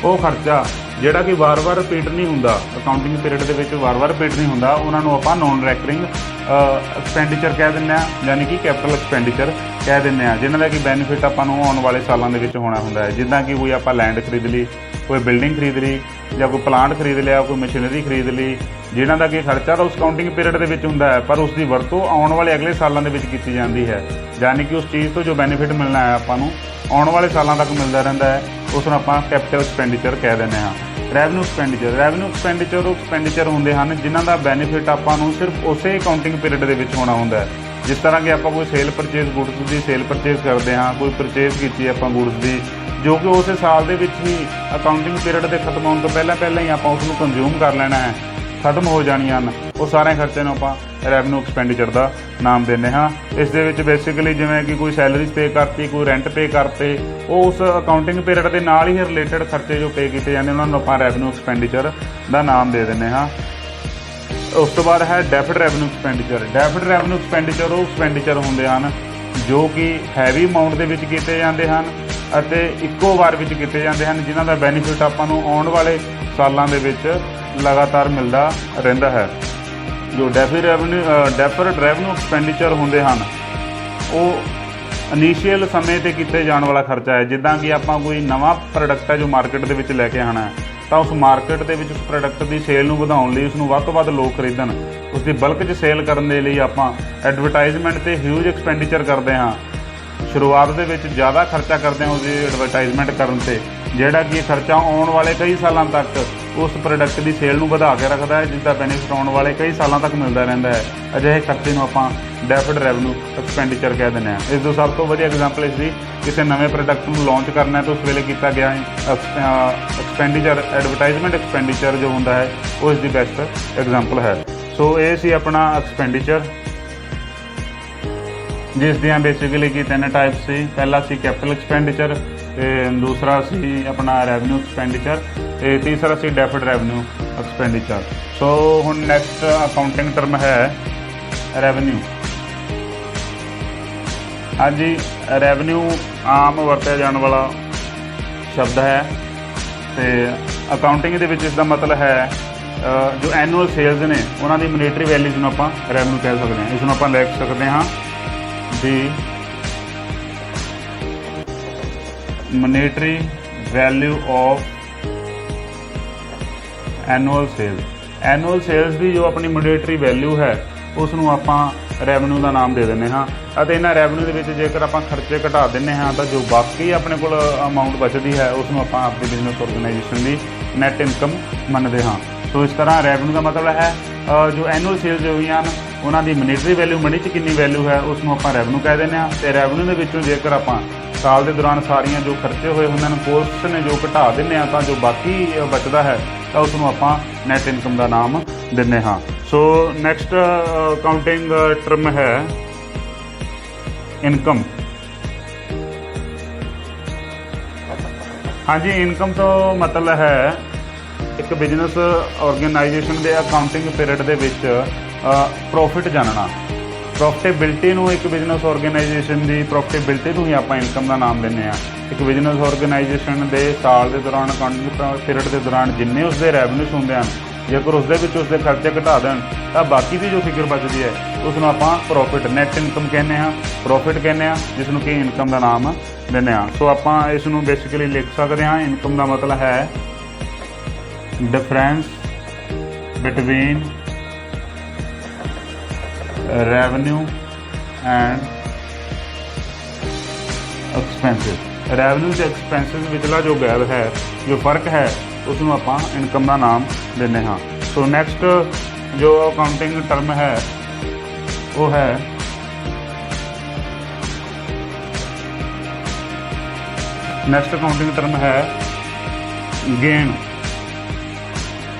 ਉਹ ਖਰਚਾ ਜਿਹੜਾ ਕਿ ਵਾਰ-ਵਾਰ ਰਿਪੀਟ ਨਹੀਂ ਹੁੰਦਾ, ਅਕਾਊਂਟਿੰਗ ਪੀਰੀਅਡ ਦੇ ਵਿੱਚ ਵਾਰ-ਵਾਰ ਰਿਪੀਟ ਨਹੀਂ ਹੁੰਦਾ, ਉਹਨਾਂ ਨੂੰ ਆਪਾਂ ਨੋਨ ਰੈਕਰਿੰਗ ਐਕਸਪੈਂਡੀਚਰ ਕਹਿ ਦਿੰਦੇ ਹਾਂ, ਯਾਨੀ ਕਿ ਕੈਪੀਟਲ ਐਕਸਪੈਂਡੀਚਰ ਕਹਿ ਦਿੰਦੇ ਹਾਂ, ਜਿਨ੍ਹਾਂ ਦਾ ਕਿ ਬੈਨੀਫਿਟ ਆਪਾਂ ਨੂੰ ਆਉਣ ਵਾਲੇ ਸਾਲਾਂ ਦੇ ਵਿੱਚ ਹੋਣਾ ਹੁੰਦਾ ਹੈ। ਜਿੱਦਾਂ ਕਿ ਕੋਈ ਆਪਾਂ ਲੈਂਡ ਖਰੀਦ ਲਈ, ਕੋਈ ਬਿਲਡਿੰਗ ਖਰੀਦ ਲਈ, ਜਾਂ ਕੋਈ ਪਲਾਂਟ ਖਰੀਦ ਲਿਆ, ਕੋਈ ਮਸ਼ੀਨਰੀ ਖਰੀਦ ਲਈ, ਜਿਨ੍ਹਾਂ ਦਾ ਕਿ ਖਰਚਾ ਤਾਂ ਉਸ ਕਾਊਂਟਿੰਗ ਪੀਰੀਅਡ ਦੇ ਵਿੱਚ ਹੁੰਦਾ ਹੈ, ਪਰ ਉਸ ਦੀ ਵਰਤੋਂ ਆਉਣ ਵਾਲੇ ਅਗਲੇ ਸਾਲਾਂ ਦੇ ਵਿੱਚ ਕੀਤੀ ਜਾਂਦੀ ਹੈ। ਯਾਨੀ ਕਿ ਉਸ ਚੀਜ਼ ਤੋਂ ਜੋ ਬੈਨੀਫਿਟ ਮਿਲਣਾ ਹੈ ਆਪਾਂ ਨੂੰ ਆਉਣ ਵਾਲੇ ਸਾਲਾਂ ਤੱਕ ਮਿਲਦਾ ਰਹਿੰਦਾ ਹੈ, ਉਸ ਨੂੰ ਆਪਾਂ ਕੈਪੀਟਲ ਐਕਸਪੈਂਡੀਚਰ ਕਹਿ ਦਿੰਦੇ ਹਾਂ। ਰੈਵਨਿਊ ਐਕਸਪੈਂਡੀਚਰ, ਰੈਵਨਿਊ ਐਕਸਪੈਂਡੀਚਰ ਉਹ ਐਕਸਪੈਂਡੀਚਰ ਹੁੰਦੇ ਹਨ ਜਿਨ੍ਹਾਂ ਦਾ ਬੈਨੀਫਿਟ ਆਪਾਂ ਨੂੰ ਸਿਰਫ ਉਸੇ ਅਕਾਊਂਟਿੰਗ ਪੀਰੀਅਡ ਦੇ ਵਿੱਚ ਹੋਣਾ ਹੁੰਦਾ ਹੈ। ਜਿਸ ਤਰ੍ਹਾਂ ਕਿ ਆਪਾਂ ਕੋਈ ਸੇਲ ਪਰਚੇਜ਼, ਗੁਡਸ ਦੀ ਸੇਲ ਪਰਚੇਜ਼ ਕਰਦੇ ਹਾਂ, ਕੋਈ ਪਰਚੇਜ਼ ਕੀਤੀ ਆਪਾਂ ਗੁਡਸ ਦੀ, ਜੋ ਕਿ ਉਸੇ ਸਾਲ ਦੇ ਵਿੱਚ ਹੀ ਅਕਾਊਂਟਿੰਗ ਪੀਰੀਅਡ ਦੇ ਖਤਮ ਹੋਣ ਤੋਂ ਪਹਿਲਾਂ ਹੀ ਆਪਾਂ ਉਸ ਨੂੰ ਕੰਜ਼ਿਊਮ ਕਰ ਲੈਣਾ ਹੈ, ਖਤਮ ਹੋ ਜਾਣੀਆਂ ਹਨ, ਉਹ ਸਾਰੇ ਖਰਚੇ ਨੂੰ ਆਪਾਂ ਰੈਵਨਿਊ ਐਕਸਪੈਂਡੀਚਰ ਦਾ ਨਾਮ ਦਿੰਦੇ ਹਾਂ। ਇਸ ਦੇ ਵਿੱਚ ਬੇਸਿਕਲੀ ਜਿਵੇਂ ਕਿ ਕੋਈ ਸੈਲਰੀਜ਼ ਪੇ ਕਰਤੀ, ਕੋਈ ਰੈਂਟ ਪੇ ਕਰਤੇ, ਉਹ ਉਸ ਅਕਾਊਂਟਿੰਗ ਪੀਰੀਅਡ ਦੇ ਨਾਲ ਹੀ ਰਿਲੇਟਡ ਖਰਚੇ ਜੋ ਪੇ ਕੀਤੇ ਜਾਂਦੇ ਉਹਨਾਂ ਨੂੰ ਆਪਾਂ ਰੈਵਨਿਊ ਐਕਸਪੈਂਡੀਚਰ ਦਾ ਨਾਮ ਦੇ ਦਿੰਦੇ ਹਾਂ। ਉਸ ਤੋਂ ਬਾਅਦ ਹੈ ਡੈਫਰਡ ਰੈਵਨਿਊ ਐਕਸਪੈਂਡੀਚਰ। ਡੈਫਰਡ ਰੈਵਨਿਊ ਐਕਸਪੈਂਡੀਚਰ ਉਹ ਐਕਸਪੈਂਡੀਚਰ ਹੁੰਦੇ ਹਨ ਜੋ ਕਿ ਹੈਵੀ ਅਮਾਊਂਟ ਦੇ ਵਿੱਚ ਕੀਤੇ ਜਾਂਦੇ ਹਨ ਅਤੇ ਇੱਕੋ ਵਾਰ ਵਿੱਚ ਕੀਤੇ ਜਾਂਦੇ ਹਨ, ਜਿਨ੍ਹਾਂ ਦਾ ਬੈਨੀਫਿਟ ਆਪਾਂ ਨੂੰ ਆਉਣ ਵਾਲੇ ਸਾਲਾਂ ਦੇ ਵਿੱਚ ਲਗਾਤਾਰ ਮਿਲਦਾ ਰਹਿੰਦਾ ਹੈ। ਜੋ ਡੈਫਰਡ ਰੈਵਨਿਊ ਐਕਸਪੈਂਡੀਚਰ ਹੁੰਦੇ ਹਨ, ਉਹ ਇਨੀਸ਼ੀਅਲ ਸਮੇਂ 'ਤੇ ਕੀਤੇ ਜਾਣ ਵਾਲਾ ਖਰਚਾ ਹੈ। ਜਿੱਦਾਂ ਕਿ ਆਪਾਂ ਕੋਈ ਨਵਾਂ ਪ੍ਰੋਡਕਟ ਹੈ ਜੋ ਮਾਰਕੀਟ ਦੇ ਵਿੱਚ ਲੈ ਕੇ ਆਉਣਾ ਹੈ, ਤਾਂ ਉਸ ਮਾਰਕੀਟ ਦੇ ਵਿੱਚ ਉਸ ਪ੍ਰੋਡਕਟ ਦੀ ਸੇਲ ਨੂੰ ਵਧਾਉਣ ਲਈ, ਉਸ ਨੂੰ ਵੱਧ ਤੋਂ ਵੱਧ ਲੋਕ ਖਰੀਦਣ, ਉਸ ਦੀ ਬਲਕ 'ਚ ਸੇਲ ਕਰਨ ਦੇ ਲਈ ਆਪਾਂ ਐਡਵਰਟਾਈਜ਼ਮੈਂਟ 'ਤੇ ਹਿਊਜ ਐਕਸਪੈਂਡੀਚਰ ਕਰਦੇ ਹਾਂ। ਸ਼ੁਰੂਆਤ ਦੇ ਵਿੱਚ ਜ਼ਿਆਦਾ ਖਰਚਾ ਕਰਦੇ ਹਾਂ ਉਹਦੀ ਐਡਵਰਟਾਈਜ਼ਮੈਂਟ ਕਰਨ 'ਤੇ, ਜਿਹੜਾ ਕਿ ਖਰਚਾ ਆਉਣ ਵਾਲੇ ਕਈ ਸਾਲਾਂ ਤੱਕ ਉਸ ਪ੍ਰੋਡਕਟ ਦੀ ਸੇਲ ਨੂੰ ਵਧਾ ਕੇ ਰੱਖਦਾ ਹੈ, ਜਿਸ ਦਾ ਬੈਨੀਫਿਟ ਆਉਣ ਵਾਲੇ ਕਈ ਸਾਲਾਂ ਤੱਕ ਮਿਲਦਾ ਰਹਿੰਦਾ ਹੈ। ਅਜਿਹੇ ਖਰਚੇ ਨੂੰ ਆਪਾਂ ਡੈਫਰਡ ਰੈਵਨਿਊ ਐਕਸਪੈਂਡੀਚਰ ਕਹਿ ਦਿੰਦੇ ਹਾਂ। ਇਸ ਤੋਂ ਸਭ ਤੋਂ ਵਧੀਆ ਐਗਜ਼ਾਮਪਲ ਇਸ ਦੀ ਕਿਸੇ ਨਵੇਂ ਪ੍ਰੋਡਕਟ ਨੂੰ ਲਾਂਚ ਕਰਨਾ ਹੈ ਤਾਂ ਉਸ ਵੇਲੇ ਕੀਤਾ ਗਿਆ ਐਕਸਪੈਂਡੀਚਰ, ਐਡਵਰਟਾਈਜ਼ਮੈਂਟ ਐਕਸਪੈਂਡੀਚਰ ਜੋ ਹੁੰਦਾ ਹੈ, ਉਹ ਇਸ ਦੀ ਬੈਸਟ ਐਗਜ਼ਾਮਪਲ ਹੈ। ਸੋ ਇਹ ਸੀ ਆਪਣਾ ਐਕਸਪੈਂਡੀਚਰ, ਜਿਸ ਦੀਆਂ ਬੇਸਿਕਲੀ ਕਿ ਤਿੰਨ ਟਾਈਪ ਸੀ। ਪਹਿਲਾ ਸੀ ਕੈਪੀਟਲ ਐਕਸਪੈਂਡੀਚਰ, ਅਤੇ ਦੂਸਰਾ ਸੀ ਆਪਣਾ ਰੈਵਨਿਊ ਐਕਸਪੈਂਡੀਚਰ, ਅਤੇ ਤੀਸਰਾ ਸੀ ਡੈਫਰਡ ਰੈਵਨਿਊ ਐਕਸਪੈਂਡੀਚਰ। ਸੋ ਹੁਣ ਨੈਕਸਟ ਅਕਾਊਂਟਿੰਗ ਟਰਮ ਹੈ ਰੈਵਨਿਊ। ਹਾਂਜੀ, ਰੈਵਨਿਊ ਆਮ ਵਰਤਿਆ ਜਾਣ ਵਾਲਾ ਸ਼ਬਦ ਹੈ, ਅਤੇ ਅਕਾਊਂਟਿੰਗ ਦੇ ਵਿੱਚ ਇਸ ਦਾ ਮਤਲਬ ਹੈ ਜੋ ਐਨੂਅਲ ਸੇਲਸ ਨੇ ਉਹਨਾਂ ਦੀ ਮੋਨੇਟਰੀ ਵੈਲਿਊਜ਼ ਨੂੰ ਆਪਾਂ ਰੈਵਨਿਊ ਕਹਿ ਸਕਦੇ ਹਾਂ। ਇਸ ਨੂੰ ਆਪਾਂ ਲਿਖ ਸਕਦੇ ਹਾਂ the monetary value of annual sales। Annual sales ਦੀ ਜੋ ਆਪਣੀ ਮੋਨੇਟਰੀ ਵੈਲਿਊ ਹੈ ਉਸ ਨੂੰ ਆਪਾਂ ਰੈਵਨਿਊ ਦਾ ਨਾਮ ਦੇ ਦਿੰਦੇ ਹਾਂ। ਅਤੇ ਇਹਨਾਂ ਰੈਵਨਿਊ ਦੇ ਵਿੱਚ ਜੇਕਰ ਆਪਾਂ ਖਰਚੇ ਘਟਾ ਦਿੰਦੇ ਹਾਂ ਤਾਂ ਜੋ ਬਾਕੀ ਆਪਣੇ ਕੋਲ ਅਮਾਊਂਟ ਬਚਦੀ ਹੈ ਉਸ ਨੂੰ ਆਪਾਂ ਆਪਣੀ ਬਿਜ਼ਨਸ ਆਰਗੇਨਾਈਜੇਸ਼ਨ ਦੀ ਨੈਟ ਇਨਕਮ ਮੰਨਦੇ ਹਾਂ। ਸੋ ਇਸ ਤਰ੍ਹਾਂ ਰੈਵਨਿਊ ਦਾ ਮਤਲਬ ਹੈ ਜੋ ਐਨੂਅਲ ਸੇਲਸ ਜੋ ਹੋਈਆਂ ਹਨ ਉਹਨਾਂ ਦੀ ਮੋਨੇਟਰੀ ਵੈਲਿਊ, ਮਨੀ 'ਚ ਕਿੰਨੀ ਵੈਲਿਊ ਹੈ, ਉਸ ਨੂੰ ਆਪਾਂ ਰੈਵਨਿਊ ਕਹਿ ਦਿੰਦੇ ਹਾਂ। ਅਤੇ ਰੈਵਨਿਊ ਦੇ ਵਿੱਚੋਂ ਜੇਕਰ ਆਪਾਂ ਸਾਲ ਦੇ ਦੌਰਾਨ ਸਾਰੀਆਂ ਜੋ ਖਰਚੇ ਹੋਏ ਹੁੰਦੇ ਹਨ ਕੋਸਟ ਨੇ ਜੋ ਘਟਾ ਦਿੰਦੇ ਹਾਂ ਤਾਂ ਜੋ ਬਾਕੀ ਬਚਦਾ ਹੈ ਤਾਂ ਉਸ ਨੂੰ ਆਪਾਂ ਨੈਟ ਇਨਕਮ ਦਾ ਨਾਮ ਦਿੰਦੇ ਹਾਂ। ਸੋ ਨੈਕਸਟ ਅਕਾਊਂਟਿੰਗ ਟਰਮ ਹੈ ਇਨਕਮ। ਹਾਂਜੀ, ਇਨਕਮ ਤੋਂ ਮਤਲਬ ਹੈ ਇੱਕ ਬਿਜ਼ਨਸ ਆਰਗੇਨਾਈਜੇਸ਼ਨ ਦੇ ਅਕਾਊਂਟਿੰਗ ਪੀਰੀਅਡ ਦੇ ਵਿੱਚ ਪ੍ਰੋਫਿਟ ਜਾਣਨਾ। ਪ੍ਰੋਫਿਟੇਬਿਲਟੀ ਨੂੰ ਇੱਕ ਬਿਜ਼ਨਸ ਆਰਗੇਨਾਈਜੇਸ਼ਨ ਦੀ ਪ੍ਰੋਫਿਟੇਬਿਲਟੀ ਨੂੰ ਹੀ ਆਪਾਂ ਇਨਕਮ ਦਾ ਨਾਮ ਦਿੰਦੇ ਹਾਂ। ਇੱਕ ਬਿਜ਼ਨਸ ਆਰਗੇਨਾਈਜੇਸ਼ਨ ਦੇ ਸਾਲ ਦੇ ਦੌਰਾਨ ਅਕਾਊਂਟਿੰਗ ਪੀਰੀਅਡ ਦੇ ਦੌਰਾਨ ਜਿੰਨੇ ਉਸਦੇ ਰੈਵਨਿਊਸ ਹੁੰਦੇ ਹਨ, ਜੇਕਰ ਉਸਦੇ ਵਿੱਚ ਉਸਦੇ ਖਰਚੇ ਘਟਾ ਦੇਣ ਤਾਂ ਬਾਕੀ ਦੀ ਜੋ ਫਿਗਰ ਬਚਦੀ ਹੈ ਉਸ ਨੂੰ ਆਪਾਂ ਪ੍ਰੋਫਿਟ ਨੈਟ ਇਨਕਮ ਕਹਿੰਦੇ ਹਾਂ, ਪ੍ਰੋਫਿਟ ਕਹਿੰਦੇ ਹਾਂ, ਜਿਸ ਨੂੰ ਕਿ ਇਨਕਮ ਦਾ ਨਾਮ ਦਿੰਦੇ ਹਾਂ। ਸੋ ਆਪਾਂ ਇਸ ਨੂੰ ਬੇਸਿਕਲੀ ਲਿਖ ਸਕਦੇ ਹਾਂ। ਇਨਕਮ ਦਾ ਮਤਲਬ ਹੈ difference between revenue and expenses. Revenue ਤੇ ਐਕਸਪੈਂਸਿਸ ਵਿਚਲਾ ਜੋ ਗੈਪ ਹੈ, ਜੋ ਫਰਕ ਹੈ, ਉਸ ਨੂੰ ਆਪਾਂ ਇਨਕਮ ਦਾ ਨਾਮ ਦਿੰਦੇ ਹਾਂ। ਸੋ ਨੈਕਸਟ ਜੋ ਅਕਾਊਂਟਿੰਗ ਟਰਮ ਹੈ ਉਹ ਹੈ ਨੈਕਸਟ ਅਕਾਊਂਟਿੰਗ ਟਰਮ ਹੈ ਗੇਨ।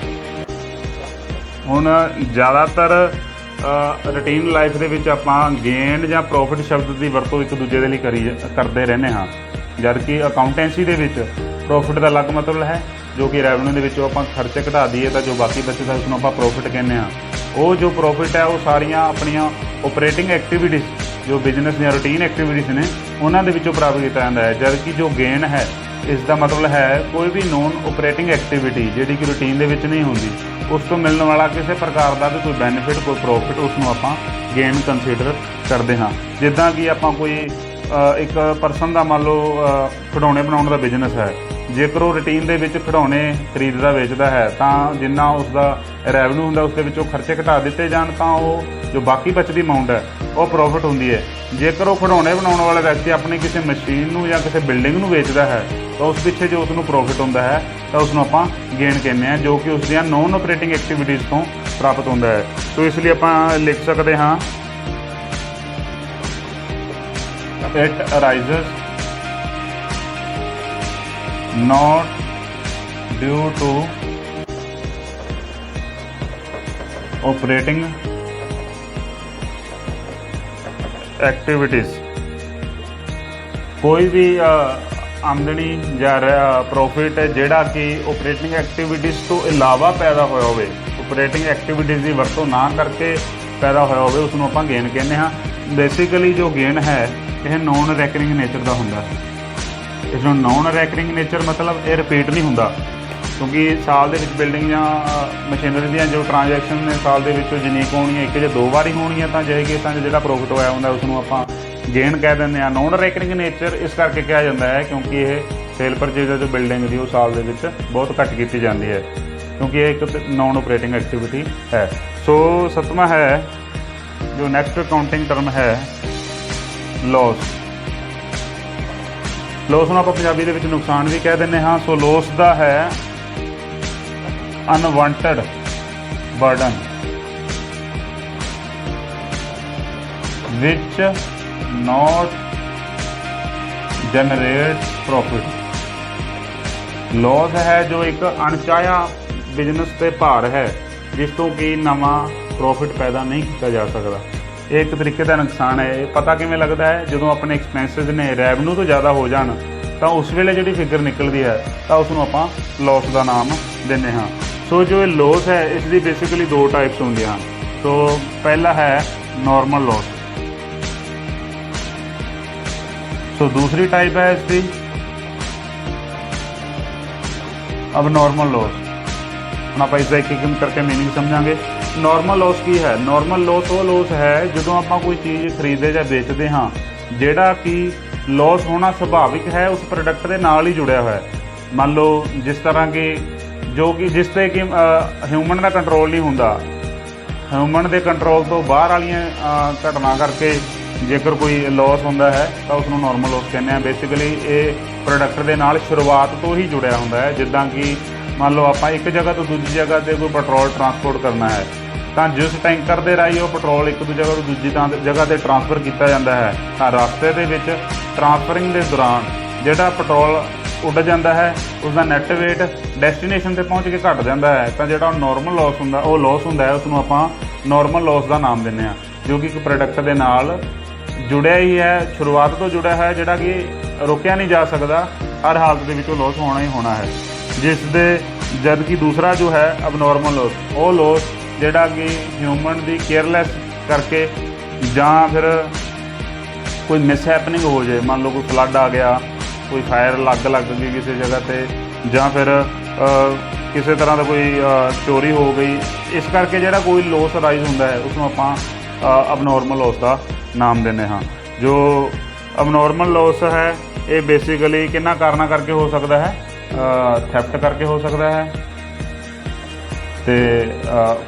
ਹੁਣ ਜ਼ਿਆਦਾਤਰ ਰੂਟੀਨ ਲਾਈਫ ਦੇ ਵਿੱਚ ਆਪਾਂ ਗੇਨ ਜਾਂ ਪ੍ਰੋਫਿਟ ਸ਼ਬਦ ਦੀ ਵਰਤੋਂ ਇੱਕ ਦੂਜੇ ਦੇ ਲਈ ਕਰਦੇ ਰਹਿੰਦੇ ਹਾਂ, ਜਦ ਕਿ ਅਕਾਊਂਟੈਂਸੀ ਦੇ ਵਿੱਚ ਪ੍ਰੋਫਿਟ ਦਾ ਅਲੱਗ ਮਤਲਬ ਹੈ, ਜੋ ਕਿ ਰੈਵਨਿਊ ਦੇ ਵਿੱਚੋਂ ਆਪਾਂ ਖਰਚੇ ਘਟਾ ਦਈਏ ਤਾਂ ਜੋ ਬਾਕੀ ਬਚਦਾ ਉਸ ਨੂੰ ਆਪਾਂ ਪ੍ਰੋਫਿਟ ਕਹਿੰਦੇ ਹਾਂ। ਉਹ ਜੋ ਪ੍ਰੋਫਿਟ ਹੈ ਉਹ ਸਾਰੀਆਂ ਆਪਣੀਆਂ ਓਪਰੇਟਿੰਗ ਐਕਟੀਵਿਟੀਜ਼ ਜੋ ਬਿਜ਼ਨਸ ਦੀਆਂ ਰੂਟੀਨ ਐਕਟੀਵਿਟੀਜ਼ ਨੇ ਉਹਨਾਂ ਦੇ ਵਿੱਚੋਂ ਪ੍ਰਾਪਤ ਕੀਤਾ ਜਾਂਦਾ ਹੈ, ਜਦ ਕਿ ਜੋ ਗੇਨ ਹੈ ਇਸ ਦਾ ਮਤਲਬ ਹੈ ਕੋਈ ਵੀ ਨੋਨ ਓਪਰੇਟਿੰਗ ਐਕਟੀਵਿਟੀ ਜਿਹੜੀ ਕਿ ਰੂਟੀਨ ਦੇ ਵਿੱਚ ਨਹੀਂ ਹੁੰਦੀ, ਉਸ ਤੋਂ ਮਿਲਣ ਵਾਲਾ ਕਿਸੇ ਪ੍ਰਕਾਰ ਦਾ ਵੀ ਕੋਈ ਬੈਨੀਫਿਟ, ਕੋਈ ਪ੍ਰੋਫਿਟ, ਉਸ ਨੂੰ ਆਪਾਂ ਗੇਨ ਕੰਸੀਡਰ ਕਰਦੇ ਹਾਂ। ਜਿੱਦਾਂ ਕਿ ਆਪਾਂ ਕੋਈ ਇੱਕ ਪਰਸਨ ਦਾ ਮੰਨ ਲਓ ਖਿਡੌਣੇ ਬਣਾਉਣ ਦਾ ਬਿਜ਼ਨਸ ਹੈ, ਜੇਕਰ ਉਹ ਰੂਟੀਨ ਦੇ ਵਿੱਚ ਖਿਡੌਣੇ ਖਰੀਦਦਾ ਵੇਚਦਾ ਹੈ ਤਾਂ ਜਿੰਨਾ ਉਸਦਾ ਰੈਵਨਿਊ ਹੁੰਦਾ ਉਸ ਦੇ ਵਿੱਚੋਂ ਖਰਚੇ ਘਟਾ ਦਿੱਤੇ ਜਾਣ ਤਾਂ ਉਹ ਜੋ ਬਾਕੀ ਬਚਦੀ ਅਮਾਊਂਟ ਹੈ ਉਹ ਪ੍ਰੋਫਿਟ ਹੁੰਦੀ ਹੈ। ਜੇਕਰ ਉਹ ਖਿਡੌਣੇ ਬਣਾਉਣ ਵਾਲਾ ਵਿਅਕਤੀ ਆਪਣੀ ਕਿਸੇ ਮਸ਼ੀਨ ਨੂੰ ਜਾਂ ਕਿਸੇ ਬਿਲਡਿੰਗ ਨੂੰ ਵੇਚਦਾ ਹੈ ਤਾਂ ਉਸ ਪਿੱਛੇ ਜੋ ਉਸ ਨੂੰ ਪ੍ਰੋਫਿਟ ਹੁੰਦਾ ਹੈ ਤਾਂ ਉਸ ਨੂੰ ਆਪਾਂ ਗੇਨ ਕਹਿੰਦੇ ਹਾਂ, ਜੋ ਕਿ ਉਸ ਦੀਆਂ ਨੋਨ ਓਪਰੇਟਿੰਗ ਐਕਟੀਵਿਟੀਜ਼ ਤੋਂ ਪ੍ਰਾਪਤ ਹੁੰਦਾ ਹੈ। ਸੋ ਇਸ ਲਈ ਆਪਾਂ ਲਿਖ ਸਕਦੇ ਹਾਂ it arises not due to operating activities। ਕੋਈ ਵੀ ਆਮਦਨੀ ਜਾਂ ਪ੍ਰੋਫਿਟ ਜਿਹੜਾ ਕਿ ਓਪਰੇਟਿੰਗ ਐਕਟੀਵਿਟੀਜ਼ ਤੋਂ ਇਲਾਵਾ ਪੈਦਾ ਹੋਇਆ ਹੋਵੇ, ਓਪਰੇਟਿੰਗ ਐਕਟੀਵਿਟੀਜ਼ ਦੀ ਵਰਤੋਂ ਨਾ ਕਰਕੇ ਪੈਦਾ ਹੋਇਆ ਹੋਵੇ, ਉਸ ਨੂੰ ਆਪਾਂ ਗੇਨ ਕਹਿੰਦੇ ਹਾਂ। ਬੇਸਿਕਲੀ ਜੋ ਗੇਨ ਹੈ ਇਹ ਨੋਨ ਰੈਕਰਿੰਗ ਨੇਚਰ ਦਾ ਹੁੰਦਾ। ਇਸ ਨੂੰ ਨੋਨ ਰੈਕਰਿੰਗ ਨੇਚਰ ਮਤਲਬ ਇਹ ਰਿਪੀਟ ਨਹੀਂ ਹੁੰਦਾ, ਕਿਉਂਕਿ ਸਾਲ ਦੇ ਵਿੱਚ ਬਿਲਡਿੰਗ ਜਾਂ ਮਸ਼ੀਨਰੀ ਦੀਆਂ ਜੋ ਟ੍ਰਾਂਜੈਕਸ਼ਨ ਨੇ ਸਾਲ ਦੇ ਵਿੱਚ ਯੂਨੀਕ ਹੋਣਗੀਆਂ, ਇੱਕ ਜਾਂ ਦੋ ਵਾਰ ਹੀ ਹੋਣਗੀਆਂ, ਤਾਂ ਜਿਹੇ ਕੇਸਾਂ 'ਚ ਜਿਹੜਾ ਪ੍ਰੋਫਿਟ ਹੋਇਆ ਹੁੰਦਾ ਉਸ ਨੂੰ ਆਪਾਂ ਗੇਨ ਕਹਿ ਦਿੰਦੇ ਹਾਂ। ਨੋਨ ਰੈਕਰਿੰਗ ਨੇਚਰ ਇਸ ਕਰਕੇ ਕਿਹਾ ਜਾਂਦਾ ਹੈ ਕਿਉਂਕਿ ਇਹ ਸੇਲ ਪਰਚੇਜ਼ ਜੋ ਬਿਲਡਿੰਗ ਦੀ ਉਹ ਸਾਲ ਦੇ ਵਿੱਚ ਬਹੁਤ ਘੱਟ ਕੀਤੀ ਜਾਂਦੀ ਹੈ, ਕਿਉਂਕਿ ਇਹ ਇੱਕ ਨੋਨ ਓਪਰੇਟਿੰਗ ਐਕਟੀਵਿਟੀ ਹੈ। ਸੋ 7ਵਾਂ ਹੈ ਜੋ ਨੈਕਸਟ ਅਕਾਊਂਟਿੰਗ ਟਰਮ ਹੈ ਲੋਸ। ਲੋਸ ਨੂੰ ਆਪਾਂ ਪੰਜਾਬੀ ਦੇ ਵਿੱਚ ਨੁਕਸਾਨ ਵੀ ਕਹਿ ਦਿੰਦੇ ਹਾਂ। ਸੋ ਲੋਸ ਦਾ ਹੈ unwanted burden which not generates profit। Loss ਹੈ ਜੋ ਇੱਕ ਅਣਚਾਹਿਆ ਬਿਜ਼ਨਸ ਤੇ ਭਾਰ ਹੈ ਜਿਸ ਤੋਂ ਕਿ ਨਵਾਂ ਪ੍ਰੋਫਿਟ ਪੈਦਾ ਨਹੀਂ ਕੀਤਾ ਜਾ ਸਕਦਾ। ਇਹ ਇੱਕ ਤਰੀਕੇ ਦਾ ਨੁਕਸਾਨ ਹੈ। ਇਹ ਪਤਾ ਕਿਵੇਂ ਲੱਗਦਾ ਹੈ? ਜਦੋਂ ਆਪਣੇ ਐਕਸਪੈਂਸਿਸ ਨੇ ਰੈਵਨਿਊ ਤੋਂ ਜ਼ਿਆਦਾ ਹੋ ਜਾਣ ਤਾਂ ਉਸ ਵੇਲੇ ਜਿਹੜੀ ਫਿਗਰ ਨਿਕਲਦੀ ਹੈ ਤਾਂ ਉਸ ਨੂੰ ਆਪਾਂ ਲੋਸ ਦਾ ਨਾਮ ਦਿੰਦੇ ਹਾਂ। ਸੋ ਜੋ ਇਹ ਲੋਸ ਹੈ ਇਸ ਦੀ ਬੇਸਿਕਲੀ ਦੋ ਟਾਈਪਸ ਹੁੰਦੀਆਂ ਹਨ। ਸੋ ਪਹਿਲਾ ਹੈ ਨੋਰਮਲ ਲੋਸ। ਸੋ ਦੂਸਰੀ ਟਾਈਪ ਹੈ ਇਸ ਦੀ ਅਬ ਨੋਰਮਲ ਲੋਸ। ਹੁਣ ਆਪਾਂ ਇਸ ਦਾ ਇੱਕ ਇੱਕ ਕਰਕੇ ਮੀਨਿੰਗ ਸਮਝਾਂਗੇ। ਨੋਰਮਲ ਲੋਸ ਕੀ ਹੈ? ਨੋਰਮਲ ਲੋਸ ਉਹ ਲੋਸ ਹੈ ਜਦੋਂ ਆਪਾਂ ਕੋਈ ਚੀਜ਼ ਖਰੀਦਦੇ ਜਾਂ ਵੇਚਦੇ ਹਾਂ ਜਿਹੜਾ ਕਿ ਲੋਸ ਹੋਣਾ ਸੁਭਾਵਿਕ ਹੈ ਉਸ ਪ੍ਰੋਡਕਟ ਦੇ ਨਾਲ ਹੀ ਜੁੜਿਆ ਹੋਇਆ ਹੈ। ਮੰਨ ਲਓ ਜਿਸ ਤਰ੍ਹਾਂ ਕਿ ਜੋ ਕਿ ਜਿਸ 'ਤੇ ਕਿ ਹਿਊਮਨ ਦਾ ਕੰਟਰੋਲ ਨਹੀਂ ਹੁੰਦਾ, ਹਿਊਮਨ ਦੇ ਕੰਟਰੋਲ ਤੋਂ ਬਾਹਰ ਵਾਲੀਆਂ ਘਟਨਾ ਕਰਕੇ ਜੇਕਰ ਕੋਈ ਲੋਸ ਹੁੰਦਾ ਹੈ ਤਾਂ ਉਸ ਨੂੰ ਨੋਰਮਲ ਲੋਸ ਕਹਿੰਦੇ ਹਾਂ। ਬੇਸਿਕਲੀ ਇਹ ਪ੍ਰੋਡਕਟ ਦੇ ਨਾਲ ਸ਼ੁਰੂਆਤ ਤੋਂ ਹੀ ਜੁੜਿਆ ਹੁੰਦਾ ਹੈ। ਜਿੱਦਾਂ ਕਿ ਮੰਨ ਲਓ ਆਪਾਂ ਇੱਕ ਜਗ੍ਹਾ ਤੋਂ ਦੂਜੀ ਜਗ੍ਹਾ 'ਤੇ ਕੋਈ ਪੈਟਰੋਲ ਟਰਾਂਸਪੋਰਟ ਕਰਨਾ ਹੈ ਤਾਂ ਜਿਸ ਟੈਂਕਰ ਦੇ ਰਾਹੀਂ ਉਹ ਪੈਟਰੋਲ ਇੱਕ ਦੂਜੀ ਜਗ੍ਹਾ ਤੋਂ ਦੂਜੀ ਜਗ੍ਹਾ 'ਤੇ ਟਰਾਂਸਫਰ ਕੀਤਾ ਜਾਂਦਾ ਹੈ, ਤਾਂ ਰਸਤੇ ਦੇ ਵਿੱਚ ਟਰਾਂਸਫਰਿੰਗ ਦੇ ਦੌਰਾਨ ਜਿਹੜਾ ਪੈਟਰੋਲ ਉੱਡ ਜਾਂਦਾ ਹੈ ਉਸ ਦਾ ਨੈੱਟ ਵੇਟ ਡੈਸਟੀਨੇਸ਼ਨ 'ਤੇ ਪਹੁੰਚ ਕੇ ਘੱਟ ਜਾਂਦਾ ਹੈ। ਤਾਂ ਜਿਹੜਾ ਨੋਰਮਲ ਲੋਸ ਹੁੰਦਾ, ਉਹ ਲੋਸ ਹੁੰਦਾ ਹੈ, ਉਸ ਨੂੰ ਆਪਾਂ ਨੋਰਮਲ ਲੋਸ ਦਾ ਨਾਮ ਦਿੰਦੇ ਹਾਂ, ਜੋ ਕਿ ਇੱਕ ਪ੍ਰੋਡਕਟ ਦੇ ਨਾਲ ਜੁੜਿਆ ਹੀ ਹੈ, ਸ਼ੁਰੂਆਤ ਤੋਂ ਜੁੜਿਆ ਹੈ, ਜਿਹੜਾ ਕਿ ਰੋਕਿਆ ਨਹੀਂ ਜਾ ਸਕਦਾ, ਹਰ ਹਾਲਤ ਦੇ ਵਿੱਚ ਉਹ ਲੋਸ ਹੋਣਾ ਹੀ ਹੋਣਾ ਹੈ। ਜਿਸ ਦੇ ਜਦ ਕਿ ਦੂਸਰਾ ਜੋ ਹੈ ਅਬਨੋਰਮਲ ਲੋਸ, ਉਹ ਲੋਸ ਜਿਹੜਾ ਕਿ ਹਿਊਮਨ ਦੀ ਕੇਅਰਲੈਸ ਕਰਕੇ ਜਾਂ ਫਿਰ ਕੋਈ ਮਿਸਹੈਪਨਿੰਗ ਹੋ ਜਾਏ, ਮੰਨ ਲਓ ਕੋਈ ਫਲੱਡ ਆ ਗਿਆ, ਕੋਈ ਫਾਇਰ ਲੱਗ ਗਈ ਕਿਸੇ ਜਗ੍ਹਾ 'ਤੇ, ਜਾਂ ਫਿਰ ਕਿਸੇ ਤਰ੍ਹਾਂ ਦਾ ਕੋਈ ਚੋਰੀ ਹੋ ਗਈ, ਇਸ ਕਰਕੇ ਜਿਹੜਾ ਕੋਈ ਲੋਸ ਅਰਾਈਜ਼ ਹੁੰਦਾ ਹੈ ਉਸ ਨੂੰ ਆਪਾਂ ਅਬਨੋਰਮਲ ਲੋਸ ਦਾ ਨਾਮ ਦਿੰਦੇ ਹਾਂ। ਜੋ ਅਬਨੋਰਮਲ ਲੋਸ ਹੈ ਇਹ ਬੇਸਿਕਲੀ ਕਿੰਨਾ ਕਾਰਨਾਂ ਕਰਕੇ ਹੋ ਸਕਦਾ ਹੈ, ਥੈਫਟ ਕਰਕੇ ਹੋ ਸਕਦਾ ਹੈ, ਅਤੇ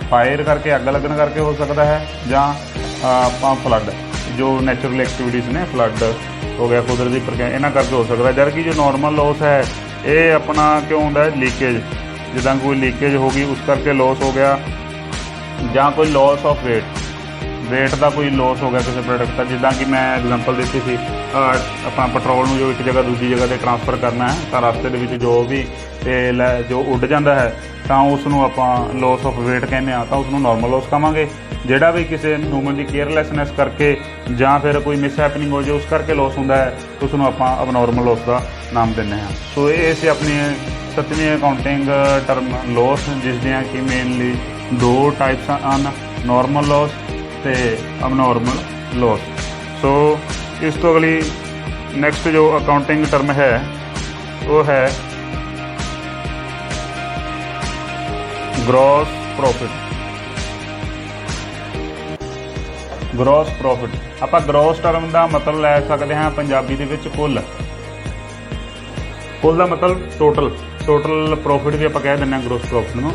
ਫਾਇਰ ਕਰਕੇ, ਅੱਗ ਲੱਗਣ ਕਰਕੇ ਹੋ ਸਕਦਾ ਹੈ, ਜਾਂ ਆਪਾਂ ਫਲੱਡ, ਜੋ ਨੈਚੁਰਲ ਐਕਟੀਵਿਟੀਜ਼ ਨੇ, ਫਲੱਡ ਹੋ ਗਿਆ, ਕੁਦਰਤੀ ਪ੍ਰਕਿਰਿਆ, ਇਹਨਾਂ ਕਰਕੇ ਹੋ ਸਕਦਾ। ਜਦ ਕਿ ਜੋ ਨੋਰਮਲ ਲੋਸ ਹੈ ਇਹ ਆਪਣਾ ਕਿਉਂ ਹੁੰਦਾ ਹੈ, ਲੀਕੇਜ, ਜਿੱਦਾਂ ਕੋਈ ਲੀਕੇਜ ਹੋ ਗਈ ਉਸ ਕਰਕੇ ਲੋਸ ਹੋ ਗਿਆ, ਜਾਂ ਕੋਈ ਲੋਸ ਆਫ ਵੇਟ ਦਾ ਕੋਈ ਲੋਸ ਹੋ ਗਿਆ ਕਿਸੇ ਪ੍ਰੋਡਕਟ ਦਾ। ਜਿੱਦਾਂ ਕਿ ਮੈਂ ਐਗਜ਼ਾਮਪਲ ਦਿੱਤੀ ਸੀ, ਆਪਾਂ ਪੈਟਰੋਲ ਨੂੰ ਜੋ ਇੱਕ ਜਗ੍ਹਾ ਦੂਜੀ ਜਗ੍ਹਾ 'ਤੇ ਟਰਾਂਸਫਰ ਕਰਨਾ ਹੈ, ਤਾਂ ਰਸਤੇ ਦੇ ਵਿੱਚ ਜੋ ਵੀ ਤੇਲ ਹੈ ਜੋ ਉੱਡ ਜਾਂਦਾ ਹੈ ਤਾਂ ਉਸ ਨੂੰ ਆਪਾਂ ਲੋਸ ਆਫ ਵੇਟ ਕਹਿੰਦੇ ਹਾਂ, ਤਾਂ ਉਸ ਨੂੰ ਨੋਰਮਲ ਲੋਸ ਕਹਾਂਗੇ। ਜਿਹੜਾ ਵੀ ਕਿਸੇ ਹਿਊਮਨ ਦੀ ਕੇਅਰਲੈਸਨੈਸ ਕਰਕੇ ਜਾਂ ਫਿਰ ਕੋਈ ਮਿਸਹੈਪਨਿੰਗ ਹੋ ਜਾਏ ਉਸ ਕਰਕੇ ਲੋਸ ਹੁੰਦਾ ਹੈ, ਉਸ ਨੂੰ ਆਪਾਂ ਅਬਨੋਰਮਲ ਲੋਸ ਦਾ ਨਾਮ ਦਿੰਦੇ ਹਾਂ। ਸੋ ਇਹ ਸੀ ਆਪਣੀ 7ਵੀਂ ਅਕਾਊਂਟਿੰਗ ਟਰਮ ਲੋਸ, ਜਿਸ ਦੀਆਂ ਕਿ ਮੇਨਲੀ 2 ਟਾਈਪਸ ਹਨ, ਨੋਰਮਲ ਲੋਸ ਅਤੇ ਅਬਨੋਰਮਲ ਲੋਸ। ਸੋ ਇਸ ਤੋਂ ਅਗਲੀ ਨੈਕਸਟ ਜੋ ਅਕਾਊਂਟਿੰਗ ਟਰਮ ਹੈ ਉਹ ਹੈ ਗ੍ਰੋਸ ਪ੍ਰੋਫਿਟ। ਗ੍ਰੋਸ ਪ੍ਰੋਫਿਟ, ਆਪਾਂ ਗ੍ਰੋਸ ਟਰਮ ਦਾ ਮਤਲਬ ਲੈ ਸਕਦੇ ਹਾਂ ਪੰਜਾਬੀ ਦੇ ਵਿੱਚ ਕੁੱਲ ਦਾ ਮਤਲਬ ਟੋਟਲ ਪ੍ਰੋਫਿਟ ਵੀ ਆਪਾਂ ਕਹਿ ਦਿੰਦੇ ਹਾਂ ਗ੍ਰੋਸ ਪ੍ਰੋਫਿਟ ਨੂੰ।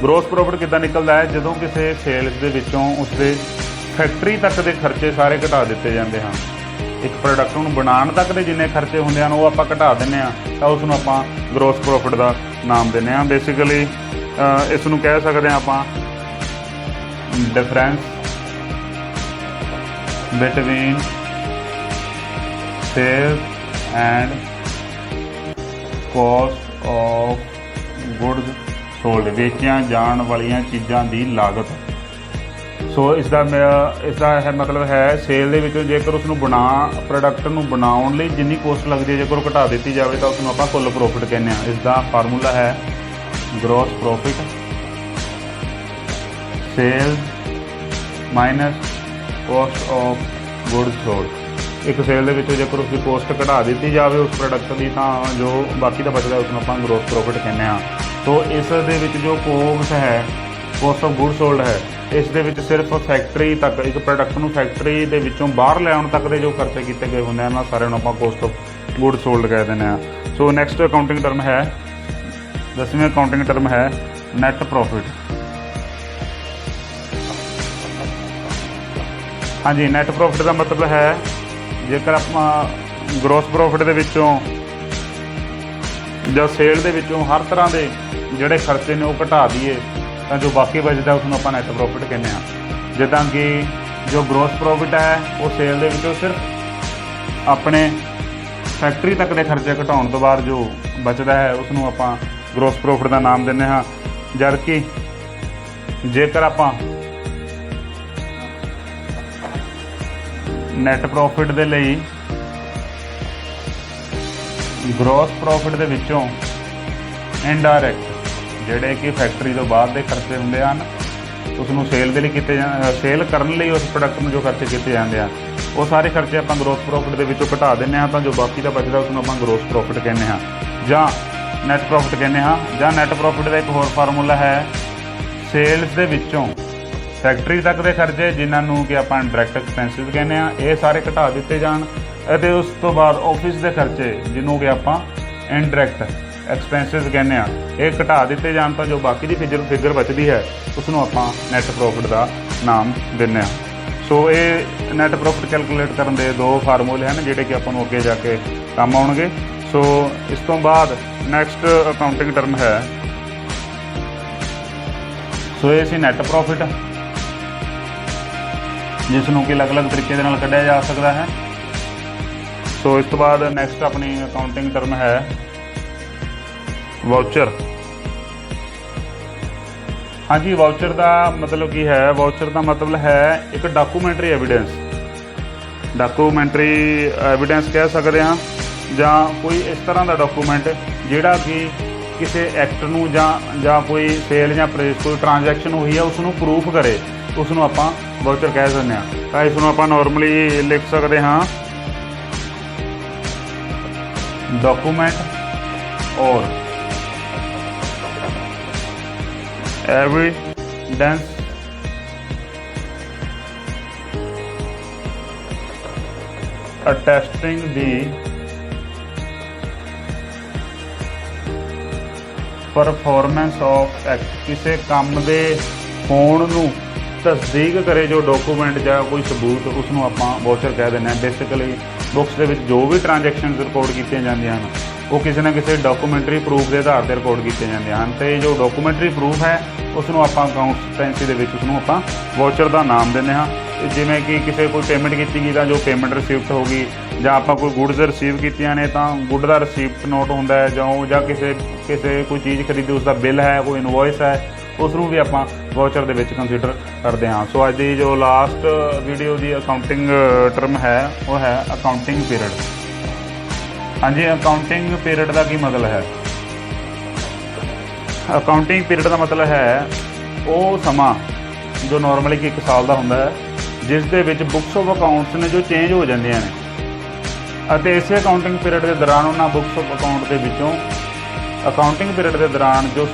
ਗ੍ਰੋਸ ਪ੍ਰੋਫਿਟ ਕਿੱਦਾਂ ਨਿਕਲਦਾ ਹੈ, ਜਦੋਂ ਕਿਸੇ ਸੇਲਸ ਦੇ ਵਿੱਚੋਂ ਉਸਦੇ ਫੈਕਟਰੀ ਤੱਕ ਦੇ ਖਰਚੇ ਸਾਰੇ ਘਟਾ ਦਿੱਤੇ ਜਾਂਦੇ ਹਨ। ਇੱਕ ਪ੍ਰੋਡਕਟ ਨੂੰ ਬਣਾਉਣ ਤੱਕ ਦੇ ਜਿੰਨੇ ਖਰਚੇ ਹੁੰਦੇ ਹਨ ਉਹ ਆਪਾਂ ਘਟਾ ਦਿੰਦੇ ਹਾਂ, ਤਾਂ ਉਸ ਨੂੰ ਆਪਾਂ ਗ੍ਰੋਸ ਪ੍ਰੋਫਿਟ ਦਾ ਨਾਮ ਦਿੰਦੇ ਹਾਂ। ਬੇਸਿਕਲੀ ਇਸ ਨੂੰ ਕਹਿ ਸਕਦੇ ਹਾਂ ਆਪਾਂ difference between sales and cost of goods sold, ਵੇਚੀਆਂ ਜਾਣ ਵਾਲੀਆਂ ਚੀਜ਼ਾਂ ਦੀ ਲਾਗਤ। ਸੋ ਇਸ ਦਾ ਹੈ ਮਤਲਬ ਹੈ ਸੇਲ ਦੇ ਵਿੱਚੋਂ ਜੇਕਰ ਉਸ ਨੂੰ ਪ੍ਰੋਡਕਟ ਨੂੰ ਬਣਾਉਣ ਲਈ ਜਿੰਨੀ ਕੋਸਟ ਲੱਗਦੀ ਹੈ ਜੇਕਰ ਉਹ ਘਟਾ ਦਿੱਤੀ ਜਾਵੇ ਤਾਂ ਉਸ ਨੂੰ ਆਪਾਂ ਕੁੱਲ ਪ੍ਰੋਫਿਟ ਕਹਿੰਦੇ ਹਾਂ। ਇਸ ਦਾ ਫਾਰਮੂਲਾ ਹੈ gross profit sale minus cost of goods sold. ਇੱਕ ਸੇਲ ਦੇ ਵਿੱਚੋਂ ਜੇਕਰ ਉਸਦੀ ਕੋਸਟ ਘਟਾ ਦਿੱਤੀ ਜਾਵੇ ਉਸ ਪ੍ਰੋਡਕਟ ਦੀ, ਤਾਂ ਜੋ ਬਾਕੀ ਦਾ ਬਚਦਾ ਉਸ ਨੂੰ ਆਪਾਂ ਗ੍ਰੋਸ ਪ੍ਰੋਫਿਟ ਕਹਿੰਦੇ ਹਾਂ। ਸੋ ਇਸ ਦੇ ਵਿੱਚ ਜੋ ਕੋਸਟ ਹੈ, ਕੋਸਟ ਆਫ ਗੁਡ ਸੋਲਡ ਹੈ, ਇਸ ਦੇ ਵਿੱਚ ਸਿਰਫ ਫੈਕਟਰੀ ਤੱਕ, ਇੱਕ ਪ੍ਰੋਡਕਟ ਨੂੰ ਫੈਕਟਰੀ ਦੇ ਵਿੱਚੋਂ ਬਾਹਰ ਲਿਆਉਣ ਤੱਕ ਦੇ ਜੋ ਖਰਚੇ ਕੀਤੇ ਗਏ ਹੁੰਦੇ ਹਨ ਸਾਰਿਆਂ ਨੂੰ ਆਪਾਂ ਕੋਸਟ ਆਫ ਗੁਡ ਸੋਲਡ ਕਹਿ ਦਿੰਦੇ ਹਾਂ। ਸੋ ਨੈਕਸਟ ਅਕਾਊਂਟਿੰਗ ਟਰਮ ਹੈ, 10ਵੀਂ ਅਕਾਊਂਟਿੰਗ ਟਰਮ ਹੈ ਨੈਟ ਪ੍ਰੋਫਿਟ। ਹਾਂਜੀ, ਨੈਟ ਪ੍ਰੋਫਿਟ ਦਾ ਮਤਲਬ ਹੈ ਜੇਕਰ ਆਪਾਂ ਗ੍ਰੋਸ ਪ੍ਰੋਫਿਟ ਦੇ ਵਿੱਚੋਂ ਜਾਂ ਸੇਲ ਦੇ ਵਿੱਚੋਂ ਹਰ ਤਰ੍ਹਾਂ ਦੇ ਜਿਹੜੇ ਖਰਚੇ ਨੇ ਉਹ ਘਟਾ ਦਈਏ ਤਾਂ ਜੋ ਬਾਕੀ ਬਚਦਾ ਉਸ ਨੂੰ ਆਪਾਂ ਨੈਟ ਪ੍ਰੋਫਿਟ ਕਹਿੰਦੇ ਹਾਂ। ਜਿੱਦਾਂ ਕਿ ਜੋ ਗ੍ਰੋਸ ਪ੍ਰੋਫਿਟ ਹੈ ਉਹ ਸੇਲ ਦੇ ਵਿੱਚੋਂ ਸਿਰਫ ਆਪਣੇ ਫੈਕਟਰੀ ਤੱਕ ਦੇ ਖਰਚੇ ਘਟਾਉਣ ਤੋਂ ਬਾਅਦ ਜੋ ਬਚਦਾ ਹੈ ਉਸ ਨੂੰ ਆਪਾਂ ਗ੍ਰੋਸ ਪ੍ਰੋਫਿਟ ਦਾ ਨਾਮ ਦਿੰਦੇ ਹਾਂ। ਜਦ ਕਿ ਜੇਕਰ ਆਪਾਂ ਨੈਟ ਪ੍ਰੋਫਿਟ ਦੇ ਲਈ ਗ੍ਰੋਸ ਪ੍ਰੋਫਿਟ ਦੇ ਵਿੱਚੋਂ ਇਨਡਾਇਰੈਕਟ ਜਿਹੜੇ ਕਿ ਫੈਕਟਰੀ ਤੋਂ ਬਾਅਦ ਦੇ ਖਰਚੇ ਹੁੰਦੇ ਹਨ ਉਸ ਨੂੰ ਸੇਲ ਦੇ ਲਈ ਸੇਲ ਕਰਨ ਲਈ ਉਸ ਪ੍ਰੋਡਕਟ ਨੂੰ ਜੋ ਖਰਚੇ ਕੀਤੇ ਜਾਂਦੇ ਹਨ ਉਹ ਸਾਰੇ ਖਰਚੇ ਆਪਾਂ ਗ੍ਰੋਸ ਪ੍ਰੋਫਿਟ ਦੇ ਵਿੱਚੋਂ ਘਟਾ ਦਿੰਦੇ ਹਾਂ, ਤਾਂ ਜੋ ਬਾਕੀ ਦਾ ਬਚਦਾ ਉਸ ਨੂੰ ਆਪਾਂ ਗ੍ਰੋਸ ਪ੍ਰੋਫਿਟ ਕਹਿੰਦੇ ਹਾਂ ਜਾਂ ਨੈਟ ਪ੍ਰੋਫਿਟ ਕਹਿੰਦੇ ਹਾਂ। ਜਾਂ ਨੈਟ ਪ੍ਰੋਫਿਟ ਦਾ ਇੱਕ ਹੋਰ ਫਾਰਮੂਲਾ ਹੈ ਸੇਲਸ ਦੇ ਵਿੱਚੋਂ ਫੈਕਟਰੀ ਤੱਕ ਦੇ ਖਰਚੇ ਜਿਨ੍ਹਾਂ ਨੂੰ ਕਿ ਆਪਾਂ ਡਾਇਰੈਕਟ ਐਕਸਪੈਂਸਿਸ ਕਹਿੰਦੇ ਹਾਂ, ਇਹ ਸਾਰੇ ਘਟਾ ਦਿੱਤੇ ਜਾਣ ਅਤੇ ਉਸ ਤੋਂ ਬਾਅਦ ਆਫਿਸ ਦੇ ਖਰਚੇ ਜਿਹਨੂੰ ਕਿ ਆਪਾਂ ਇਨਡਾਇਰੈਕਟ ਐਕਸਪੈਂਸਿਸ ਕਹਿੰਦੇ ਹਾਂ, ਇਹ ਘਟਾ ਦਿੱਤੇ ਜਾਣ ਤਾਂ ਜੋ ਬਾਕੀ ਦੀ ਫਿਗਰ ਬਚਦੀ ਹੈ ਉਸ ਨੂੰ ਆਪਾਂ ਨੈਟ ਪ੍ਰੋਫਿਟ ਦਾ ਨਾਮ ਦਿੰਦੇ ਹਾਂ। ਸੋ ਇਹ ਨੈਟ ਪ੍ਰੋਫਿਟ ਕੈਲਕੂਲੇਟ ਕਰਨ ਦੇ 2 ਫਾਰਮੂਲੇ ਹਨ ਜਿਹੜੇ ਕਿ ਆਪਾਂ ਨੂੰ ਅੱਗੇ ਜਾ ਕੇ ਕੰਮ ਆਉਣਗੇ। ਸੋ ਇਸ ਤੋਂ ਬਾਅਦ ਨੈਕਸਟ ਅਕਾਊਂਟਿੰਗ ਟਰਮ ਹੈ, ਸੋ ਇਹ ਸੀ ਨੈਟ ਪ੍ਰੋਫਿਟ। ਜਿਸ ਨੂੰ ਕਿ ਅਲੱਗ-ਅਲੱਗ ਤਰੀਕੇ ਦੇ ਨਾਲ ਕੱਢਿਆ ਜਾ ਸਕਦਾ ਹੈ। ਸੋ ਇਸ ਤੋਂ ਬਾਅਦ ਨੈਕਸਟ ਆਪਣੀ ਅਕਾਊਂਟਿੰਗ ਟਰਮ ਹੈ ਵਾਊਚਰ। ਹਾਂਜੀ, ਵਾਊਚਰ ਦਾ ਮਤਲਬ ਕੀ ਹੈ? ਵਾਊਚਰ ਦਾ ਮਤਲਬ ਹੈ ਇੱਕ ਡਾਕੂਮੈਂਟਰੀ ਐਵੀਡੈਂਸ ਕਹਿ ਸਕਦੇ ਹਾਂ, ਜਾਂ ਕੋਈ ਇਸ ਤਰ੍ਹਾਂ ਦਾ ਡਾਕੂਮੈਂਟ ਜਿਹੜਾ ਕਿ ਕਿਸੇ ਐਕਟ ਨੂੰ ਜਾਂ ਕੋਈ ਸੇਲ ਜਾਂ ਕੋਈ ਟ੍ਰਾਂਜੈਕਸ਼ਨ ਹੋਈ ਹੈ ਉਸ ਨੂੰ ਪ੍ਰੂਫ ਕਰੇ, ਉਸ ਨੂੰ ਆਪਾਂ ਵਾਊਚਰ ਕਹਿ ਸਕਦੇ ਹਾਂ। ਤਾਂ ਇਸ ਨੂੰ ਆਪਾਂ ਨਾਰਮਲੀ ਲਿਖ ਸਕਦੇ ਹਾਂ ਡਾਕੂਮੈਂਟ ਔਰ evidence attesting the performance of act. किसी काम के होण नूं तस्दीक करे जो डॉकूमेंट या कोई सबूत, उसनूं आपां वाउचर कह दिंदे हां। बेसिकली बुक्स दे विच जो भी ट्रांजैक्शन रिकॉर्ड कीतियां जांदियां हन वो किसी ना किसी डॉकूमेंटरी प्रूफ के आधार पर रिकॉर्ड किए जाते हैं। तो जो डॉकूमेंटरी प्रूफ है उसनूं आपां अकाउंटेंसी दे विच उसनूं आपां वाउचर का नाम दिंदे हां। जिवें कि किसी कोई पेमेंट की गई तो जो पेमेंट रिसीप्ट होगी, जां आपां कोई गुड्स रिसीव कीतियां ने तो गुड का रिसीप्ट नोट हुंदा है, जां किसी कोई चीज़ खरीदी उसका बिल है, कोई इनवॉइस है, उसनूं भी आपां वाउचर दे विच कंसीडर करते हैं। सो अज दी जो लास्ट वीडियो की अकाउंटिंग टर्म है वो है अकाउंटिंग पीरियड। हाँ जी, अकाउंटिंग पीरियड का की मतलब है? अकाउंटिंग पीरियड का मतलब है वो समा जो नॉर्मली कि 1 साल का होंदा है, जिस दे विच बुक्स ऑफ अकाउंट्स ने जो चेंज हो जांदियां ने। इस अकाउंटिंग पीरियड के दौरान उन्होंने बुक्स ऑफ अकाउंट के विचों अकाउंटिंग पीरियड के दौरान जो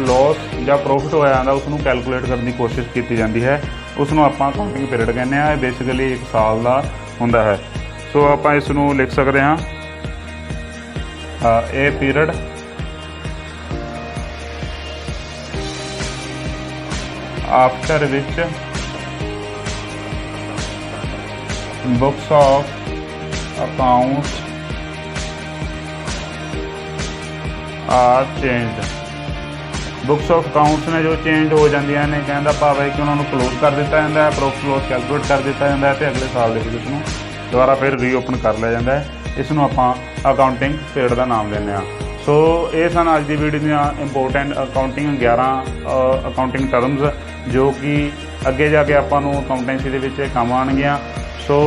लॉस या प्रॉफिट होया जांदा उसनूं कैलकुलेट करने की कोशिश की जाती है, उसनूं आपां अकाउंटिंग पीरियड कहने हैं। बेसिकली 1 साल का हुंदा है। सो आपां इसनूं लिख सकते हैं a period after which books of accounts are change. Books of accounts ने जो चेंज हो जांदियां ने, कहने का भाव है कि उन्होंने क्लोज कर दिता जाता है, प्रॉफिट लॉस कैलकुलेट कर दिता जाता है, तो अगले साल के उसनूं दोबारा फिर रीओपन कर लिया जाता है। इसनूं आपां अकाउंटिंग पीरियड का नाम लेने। सो ये सन अज की वीडियो दीयां इंपोर्टेंट अकाउंटिंग 11 अकाउंटिंग टर्म्स जो कि अगे जाके आपां नूं अकाउंटेंसी दे विच काम आउणगीਆਂ। सो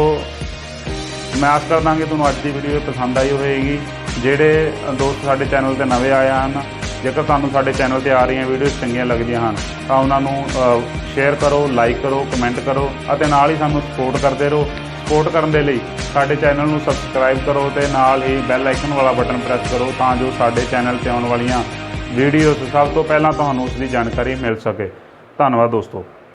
मैं आस करदा कि तुहानूं अज की वीडियो पसंद आई होएगी। ਜਿਹੜੇ दोस्त साडे चैनल ते नवे आए हैं, जेकर तुहानूं साडे चैनल ते आ रही वीडियोज़ चंगीਆਂ लगदियां ਹਨ ਤਾਂ ਉਹਨਾਂ ਨੂੰ शेयर करो, लाइक करो, कमेंट करो ਅਤੇ ਨਾਲ ਹੀ ਸਾਨੂੰ सपोर्ट करते रहो। सपोर्ट करने के लिए साडे चैनल ਨੂੰ सबसक्राइब करो ਤੇ ਨਾਲ ही बैल आइकन वाला बटन प्रेस करो ਤਾਂ जो साडे चैनल ਤੇ ਆਉਣ ਵਾਲੀਆਂ वीडियोज़ सब तो पहला ਤੁਹਾਨੂੰ ਉਸ ਦੀ जानकारी मिल सके। धन्यवाद दोस्तों।